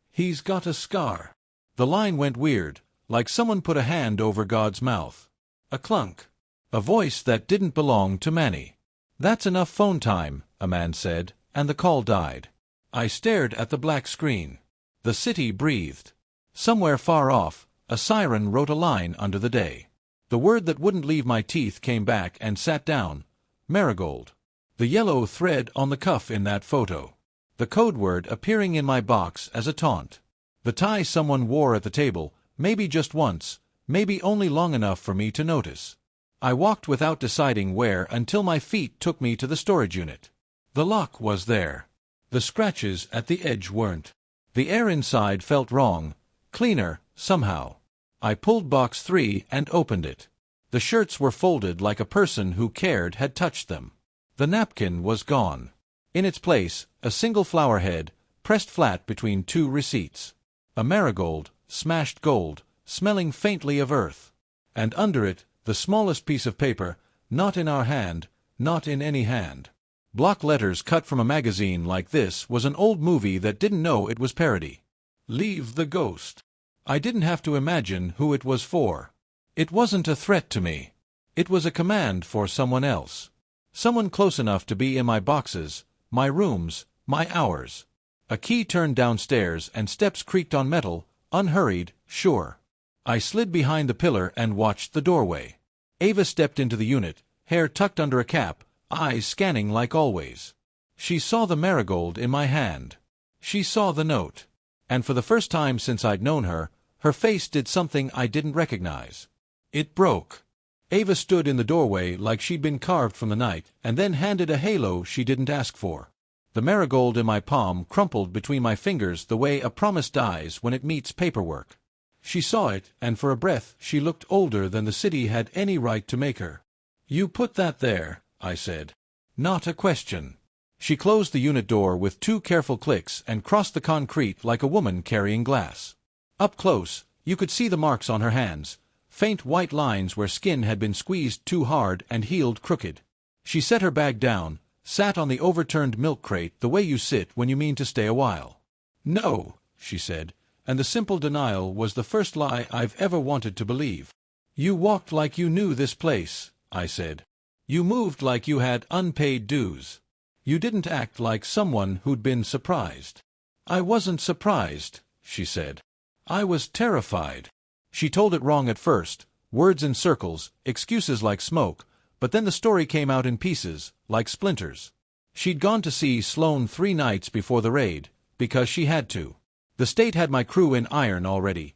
He's got a scar. The line went weird, like someone put a hand over God's mouth. A clunk. A voice that didn't belong to Manny. That's enough phone time, a man said, and the call died. I stared at the black screen. The city breathed. Somewhere far off, a siren wrote a line under the day. The word that wouldn't leave my teeth came back and sat down. Marigold. The yellow thread on the cuff in that photo. The code word appearing in my box as a taunt. The tie someone wore at the table, maybe just once, maybe only long enough for me to notice. I walked without deciding where until my feet took me to the storage unit. The lock was there. The scratches at the edge weren't. The air inside felt wrong, cleaner, somehow. I pulled box 3 and opened it. The shirts were folded like a person who cared had touched them. The napkin was gone. In its place, a single flower head, pressed flat between 2 receipts. A marigold, smashed gold, smelling faintly of earth. And under it, the smallest piece of paper, not in our hand, not in any hand. Block letters cut from a magazine like this was an old movie that didn't know it was parody. Leave the ghost. I didn't have to imagine who it was for. It wasn't a threat to me. It was a command for someone else. Someone close enough to be in my boxes, my rooms, my hours. A key turned downstairs and steps creaked on metal, unhurried, sure. I slid behind the pillar and watched the doorway. Ava stepped into the unit, hair tucked under a cap, eyes scanning like always. She saw the marigold in my hand. She saw the note. And for the first time since I'd known her, her face did something I didn't recognize. It broke. Ava stood in the doorway like she'd been carved from the night, and then handed a halo she didn't ask for. The marigold in my palm crumpled between my fingers the way a promise dies when it meets paperwork. She saw it, and for a breath she looked older than the city had any right to make her. "You put that there," I said. Not a question. She closed the unit door with 2 careful clicks and crossed the concrete like a woman carrying glass. Up close, you could see the marks on her hands, faint white lines where skin had been squeezed too hard and healed crooked. She set her bag down, sat on the overturned milk crate the way you sit when you mean to stay a while. "No," she said, and the simple denial was the first lie I've ever wanted to believe. "You walked like you knew this place," I said. "You moved like you had unpaid dues. You didn't act like someone who'd been surprised." "I wasn't surprised," she said. "I was terrified." She told it wrong at first, words in circles, excuses like smoke, but then the story came out in pieces, like splinters. She'd gone to see Sloane 3 nights before the raid, because she had to. The state had my crew in iron already.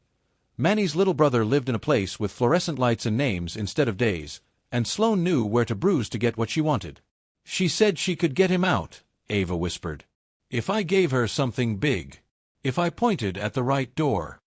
Manny's little brother lived in a place with fluorescent lights and names instead of days, and Sloane knew where to bruise to get what she wanted. "She said she could get him out," Ava whispered. "If I gave her something big. If I pointed at the right door."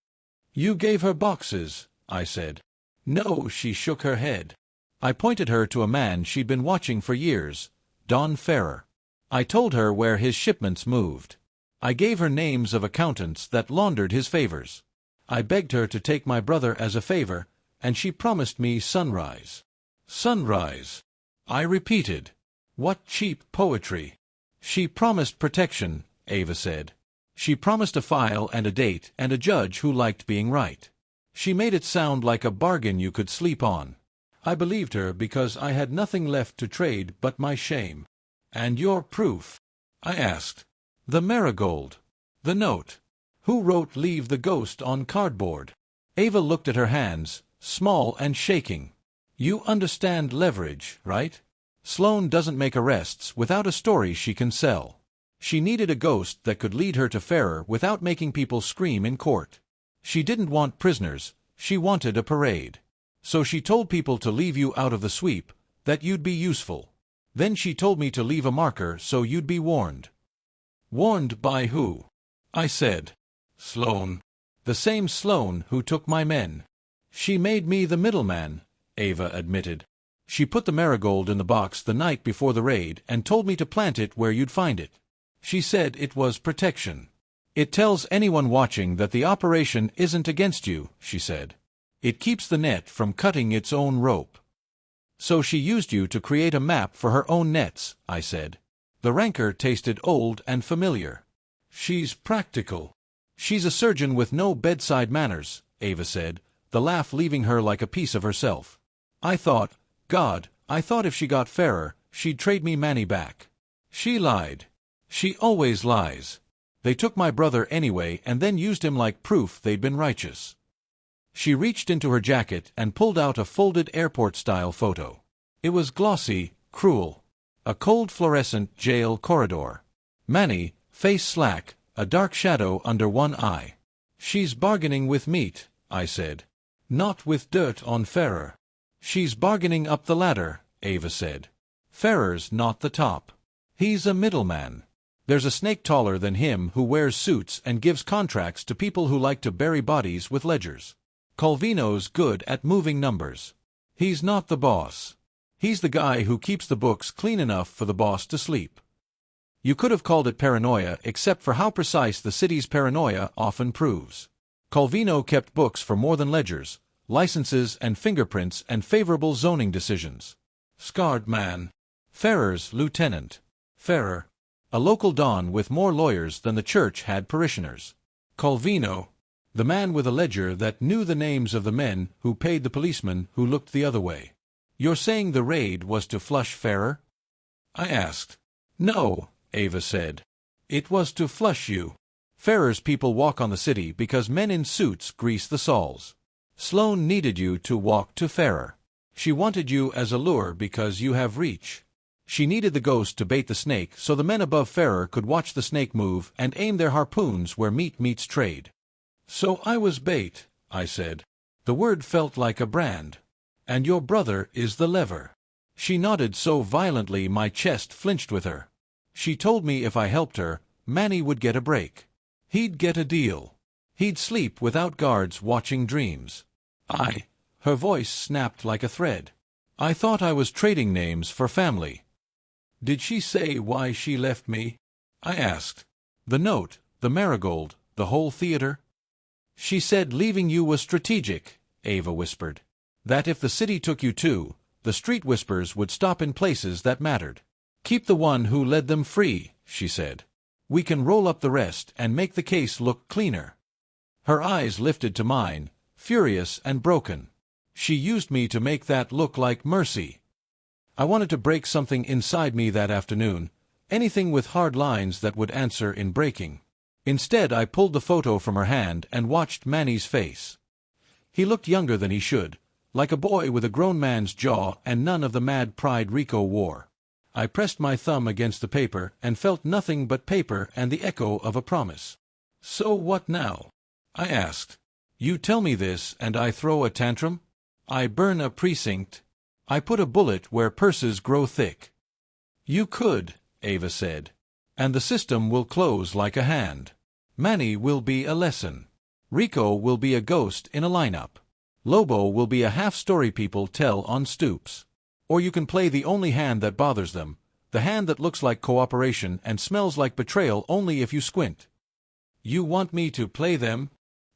"You gave her boxes," I said. "No," she shook her head. I pointed her to a man she'd been watching for years, Don Ferrer. I told her where his shipments moved. I gave her names of accountants that laundered his favors. I begged her to take my brother as a favor, and she promised me sunrise. "Sunrise," I repeated. What cheap poetry. "She promised protection," Ava said. "She promised a file and a date and a judge who liked being right. She made it sound like a bargain you could sleep on." I believed her because I had nothing left to trade but my shame. "And your proof?" I asked. "The marigold. The note. Who wrote 'Leave the ghost' on cardboard?" Ava looked at her hands, small and shaking. "You understand leverage, right? Sloane doesn't make arrests without a story she can sell. She needed a ghost that could lead her to Ferrer without making people scream in court. She didn't want prisoners, she wanted a parade. So she told people to leave you out of the sweep, that you'd be useful. Then she told me to leave a marker so you'd be warned." "Warned by who?" I said. "Sloane. The same Sloane who took my men." "She made me the middleman," Ava admitted. "She put the marigold in the box the night before the raid and told me to plant it where you'd find it. She said it was protection. It tells anyone watching that the operation isn't against you," she said. "It keeps the net from cutting its own rope." "So she used you to create a map for her own nets," I said. The rancor tasted old and familiar. "She's practical. She's a surgeon with no bedside manners," Ava said, the laugh leaving her like a piece of herself. I thought if she got Ferrer, she'd trade me Manny back. She lied. She always lies. They took my brother anyway and then used him like proof they'd been righteous. She reached into her jacket and pulled out a folded airport-style photo. It was glossy, cruel. A cold fluorescent jail corridor. Manny, face slack, a dark shadow under one eye. She's bargaining with meat, I said. Not with dirt on Ferrer. She's bargaining up the ladder, Ava said. Ferrer's not the top. He's a middleman. There's a snake taller than him who wears suits and gives contracts to people who like to bury bodies with ledgers. Calvino's good at moving numbers. He's not the boss. He's the guy who keeps the books clean enough for the boss to sleep. You could have called it paranoia except for how precise the city's paranoia often proves. Calvino kept books for more than ledgers, licenses and fingerprints and favorable zoning decisions. Scarred man. Ferrer's lieutenant. Ferrer. A local don with more lawyers than the church had parishioners. Calvino. The man with a ledger that knew the names of the men who paid the policemen who looked the other way. You're saying the raid was to flush Ferrer? I asked. No, Ava said. It was to flush you. Ferrer's people walk on the city because men in suits grease the soles. Sloane needed you to walk to Ferrer. She wanted you as a lure because you have reach. She needed the ghost to bait the snake so the men above Ferrer could watch the snake move and aim their harpoons where meat meets trade. So I was bait, I said. The word felt like a brand. And your brother is the lever. She nodded so violently my chest flinched with her. She told me if I helped her, Manny would get a break. He'd get a deal. He'd sleep without guards watching dreams. Her voice snapped like a thread. I thought I was trading names for family. Did she say why she left me? I asked. The note, the marigold, the whole theater? She said leaving you was strategic, Ava whispered. That if the city took you too, the street whispers would stop in places that mattered. Keep the one who led them free, she said. We can roll up the rest and make the case look cleaner. Her eyes lifted to mine, furious and broken. She used me to make that look like mercy. I wanted to break something inside me that afternoon, anything with hard lines that would answer in breaking. Instead, I pulled the photo from her hand and watched Manny's face. He looked younger than he should, like a boy with a grown man's jaw and none of the mad pride Rico wore. I pressed my thumb against the paper and felt nothing but paper and the echo of a promise. So what now? I asked. You tell me this and I throw a tantrum? I burn a precinct? I put a bullet where purses grow thick? You could, Ava said. And the system will close like a hand. Manny will be a lesson. Rico will be a ghost in a lineup. Lobo will be a half-story people tell on stoops. Or you can play the only hand that bothers them, the hand that looks like cooperation and smells like betrayal only if you squint. You want me to play them?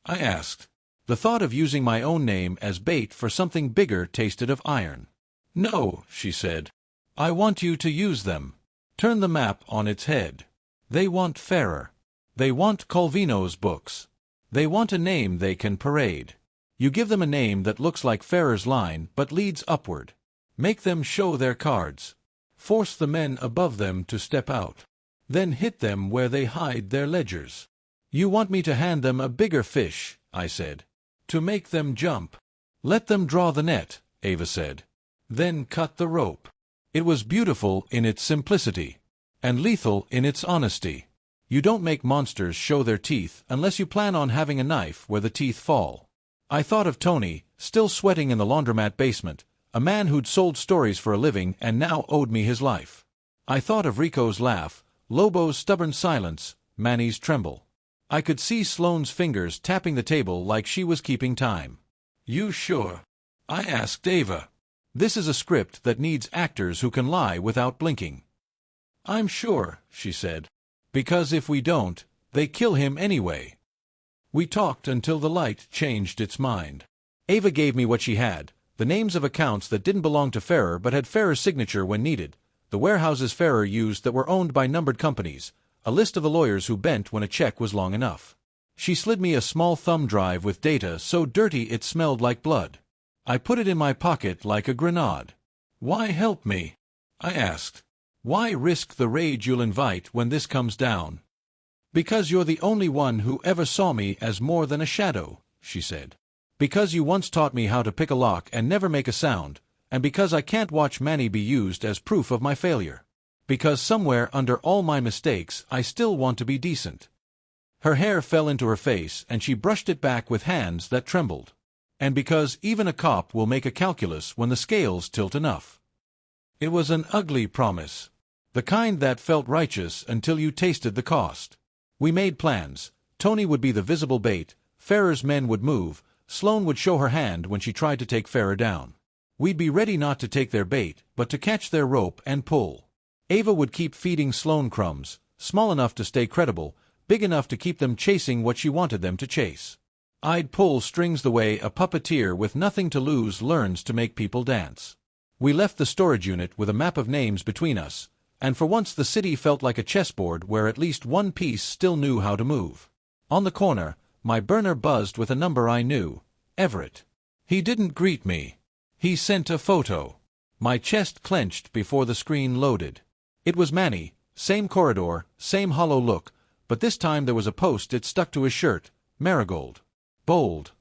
I asked. The thought of using my own name as bait for something bigger tasted of iron. No, she said. I want you to use them. Turn the map on its head. They want Ferrer. They want Calvino's books. They want a name they can parade. You give them a name that looks like Ferrer's line but leads upward. Make them show their cards. Force the men above them to step out. Then hit them where they hide their ledgers. You want me to hand them a bigger fish, I said. To make them jump. Let them draw the net, Ava said. Then cut the rope. It was beautiful in its simplicity. And lethal in its honesty. You don't make monsters show their teeth unless you plan on having a knife where the teeth fall. I thought of Tony, still sweating in the laundromat basement, a man who'd sold stories for a living and now owed me his life. I thought of Rico's laugh, Lobo's stubborn silence, Manny's tremble. I could see Sloane's fingers tapping the table like she was keeping time. You sure? I asked Ava. This is a script that needs actors who can lie without blinking. I'm sure, she said. Because if we don't, they kill him anyway. We talked until the light changed its mind. Ava gave me what she had, the names of accounts that didn't belong to Ferrer but had Ferrer's signature when needed, the warehouses Ferrer used that were owned by numbered companies, a list of the lawyers who bent when a check was long enough. She slid me a small thumb drive with data so dirty it smelled like blood. I put it in my pocket like a grenade. Why help me? I asked. Why risk the rage you'll invite when this comes down? Because you're the only one who ever saw me as more than a shadow, she said. Because you once taught me how to pick a lock and never make a sound, and because I can't watch Manny be used as proof of my failure. Because somewhere under all my mistakes I still want to be decent. Her hair fell into her face and she brushed it back with hands that trembled. And because even a cop will make a calculus when the scales tilt enough. It was an ugly promise. The kind that felt righteous until you tasted the cost. We made plans. Tony would be the visible bait, Farrer's men would move, Sloane would show her hand when she tried to take Farrer down. We'd be ready not to take their bait, but to catch their rope and pull. Ava would keep feeding Sloane crumbs, small enough to stay credible, big enough to keep them chasing what she wanted them to chase. I'd pull strings the way a puppeteer with nothing to lose learns to make people dance. We left the storage unit with a map of names between us, and for once the city felt like a chessboard where at least one piece still knew how to move. On the corner, my burner buzzed with a number I knew, Everett. He didn't greet me. He sent a photo. My chest clenched before the screen loaded. It was Manny, same corridor, same hollow look, but this time there was a post-it stuck to his shirt, Marigold. Bold.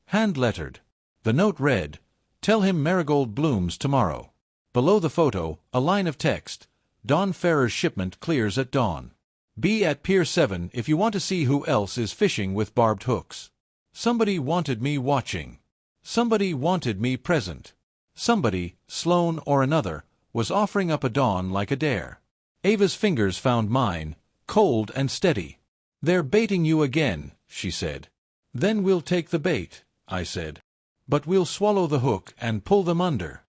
Hand-lettered. The note read, "Tell him Marigold blooms tomorrow." Below the photo, a line of text, "Don Farrer's shipment clears at dawn. Be at Pier 7 if you want to see who else is fishing with barbed hooks." Somebody wanted me watching. Somebody wanted me present. Somebody, Sloane or another, was offering up a dawn like a dare. Ava's fingers found mine, cold and steady. "They're baiting you again," she said. "Then we'll take the bait," I said. "But we'll swallow the hook and pull them under."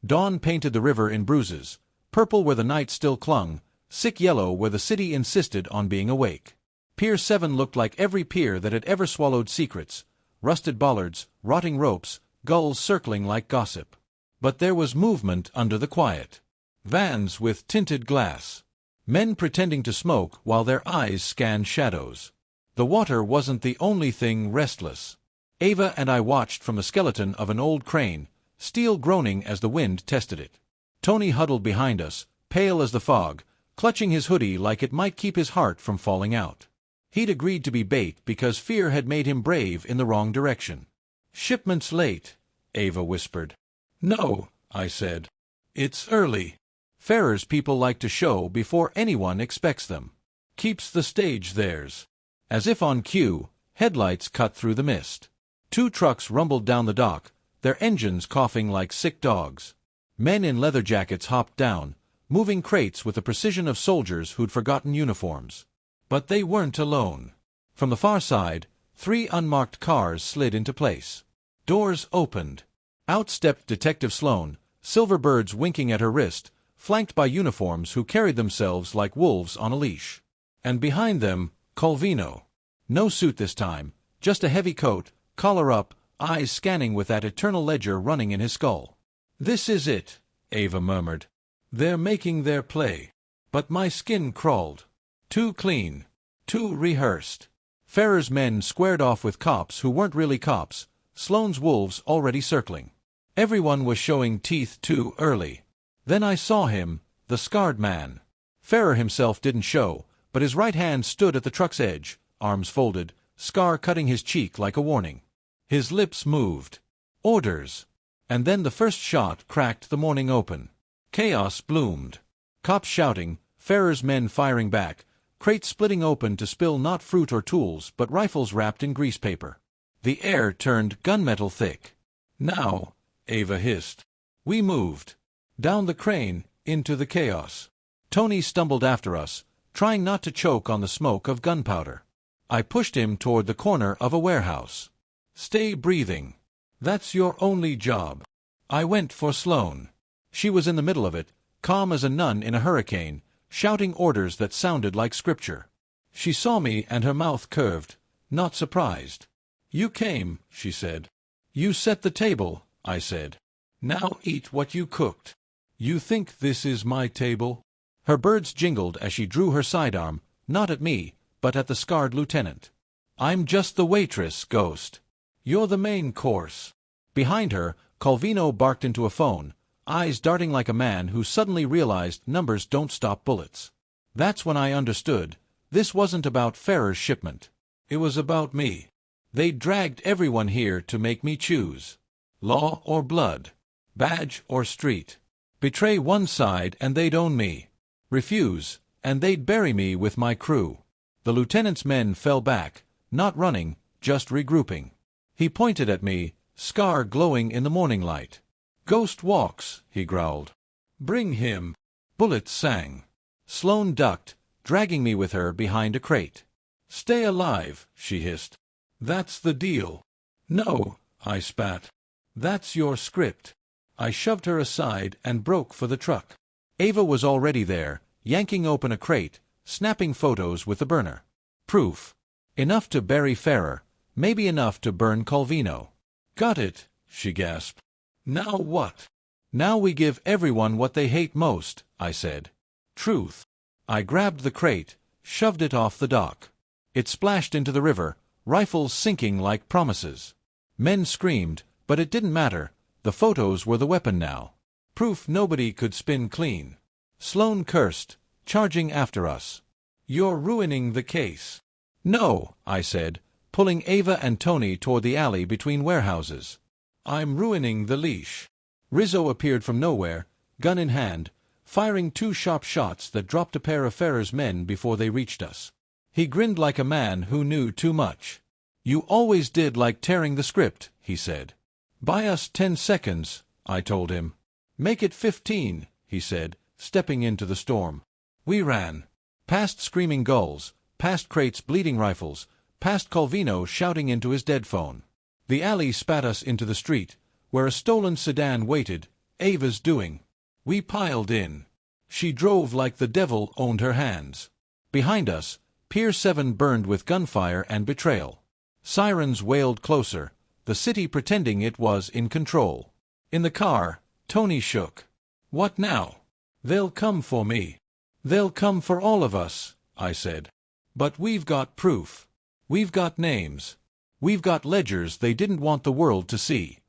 Dawn painted the river in bruises, purple where the night still clung, sick yellow where the city insisted on being awake. Pier 7 looked like every pier that had ever swallowed secrets, rusted bollards, rotting ropes, gulls circling like gossip. But there was movement under the quiet. Vans with tinted glass. Men pretending to smoke while their eyes scanned shadows. The water wasn't the only thing restless. Ava and I watched from the skeleton of an old crane, steel groaning as the wind tested it. Tony huddled behind us, pale as the fog, clutching his hoodie like it might keep his heart from falling out. He'd agreed to be bait because fear had made him brave in the wrong direction. "Shipment's late," Ava whispered. "No," I said. "It's early. Farrer's people like to show before anyone expects them. Keeps the stage theirs." As if on cue, headlights cut through the mist. 2 trucks rumbled down the dock, their engines coughing like sick dogs. Men in leather jackets hopped down, moving crates with the precision of soldiers who'd forgotten uniforms. But they weren't alone. From the far side, 3 unmarked cars slid into place. Doors opened. Out stepped Detective Sloane, silver birds winking at her wrist, flanked by uniforms who carried themselves like wolves on a leash. And behind them, Calvino. No suit this time, just a heavy coat, collar up, eyes scanning with that eternal ledger running in his skull. "This is it," Ava murmured. "They're making their play." But my skin crawled. Too clean. Too rehearsed. Farrer's men squared off with cops who weren't really cops, Sloane's wolves already circling. Everyone was showing teeth too early. Then I saw him, the scarred man. Farrer himself didn't show, but his right hand stood at the truck's edge, arms folded, scar cutting his cheek like a warning. His lips moved. Orders. And then the first shot cracked the morning open. Chaos bloomed. Cops shouting, Farrer's men firing back, crates splitting open to spill not fruit or tools but rifles wrapped in grease paper. The air turned gunmetal thick. "Now," Ava hissed. We moved. Down the crane, into the chaos. Tony stumbled after us, trying not to choke on the smoke of gunpowder. I pushed him toward the corner of a warehouse. "Stay breathing. That's your only job." I went for Sloane. She was in the middle of it, calm as a nun in a hurricane, shouting orders that sounded like scripture. She saw me and her mouth curved, not surprised. "You came," she said. "You set the table," I said. "Now eat what you cooked." "You think this is my table?" Her birds jingled as she drew her sidearm, not at me, but at the scarred lieutenant. "I'm just the waitress, Ghost. You're the main course." Behind her, Calvino barked into a phone, eyes darting like a man who suddenly realized numbers don't stop bullets. That's when I understood. This wasn't about Farrer's shipment. It was about me. They'd dragged everyone here to make me choose. Law or blood. Badge or street. Betray one side and they'd own me. Refuse, and they'd bury me with my crew. The lieutenant's men fell back, not running, just regrouping. He pointed at me, scar glowing in the morning light. "Ghost walks," he growled. "Bring him." Bullets sang. Sloane ducked, dragging me with her behind a crate. "Stay alive," she hissed. "That's the deal." "No," I spat. "That's your script." I shoved her aside and broke for the truck. Ava was already there, yanking open a crate, snapping photos with the burner. Proof. Enough to bury Farrer, maybe enough to burn Calvino. "Got it," she gasped. "Now what?" "Now we give everyone what they hate most," I said. Truth. I grabbed the crate, shoved it off the dock. It splashed into the river, rifles sinking like promises. Men screamed, but it didn't matter. The photos were the weapon now. Proof nobody could spin clean. Sloane cursed, charging after us. "You're ruining the case." "No," I said, pulling Ava and Tony toward the alley between warehouses. "I'm ruining the leash." Rizzo appeared from nowhere, gun in hand, firing 2 sharp shots that dropped a pair of Farrer's men before they reached us. He grinned like a man who knew too much. "You always did like tearing the script," he said. "Buy us 10 seconds, I told him. "Make it 15, he said, stepping into the storm. We ran. Past screaming gulls, past crates bleeding rifles, past Calvino shouting into his dead phone. The alley spat us into the street, where a stolen sedan waited, Ava's doing. We piled in. She drove like the devil owned her hands. Behind us, Pier 7 burned with gunfire and betrayal. Sirens wailed closer, the city pretending it was in control. In the car, Tony shook. "What now?" "They'll come for me." "They'll come for all of us," I said. "But we've got proof. We've got names. We've got ledgers they didn't want the world to see."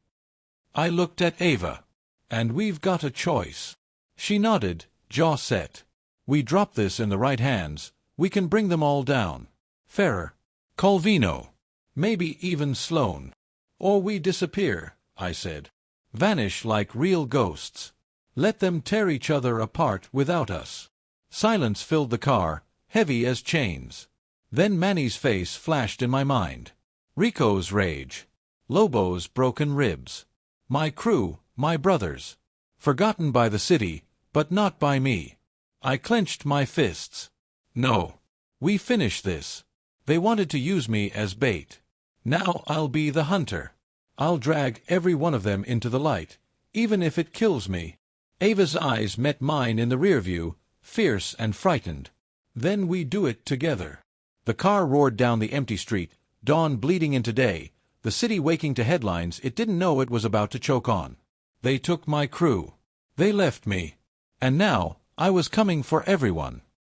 I looked at Ava. "And we've got a choice." She nodded, jaw set. "We drop this in the right hands, we can bring them all down. Farrer, Calvino, maybe even Sloane. Or we disappear," I said. "Vanish like real ghosts. Let them tear each other apart without us." Silence filled the car, heavy as chains. Then Manny's face flashed in my mind. Rico's rage. Lobo's broken ribs. My crew, my brothers. Forgotten by the city, but not by me. I clenched my fists. No. We finish this. They wanted to use me as bait. Now I'll be the hunter. I'll drag every one of them into the light, even if it kills me. Ava's eyes met mine in the rear view, fierce and frightened. Then we do it together. The car roared down the empty street, dawn bleeding into day, the city waking to headlines it didn't know it was about to choke on. They took my crew. They left me. And now, I was coming for everyone.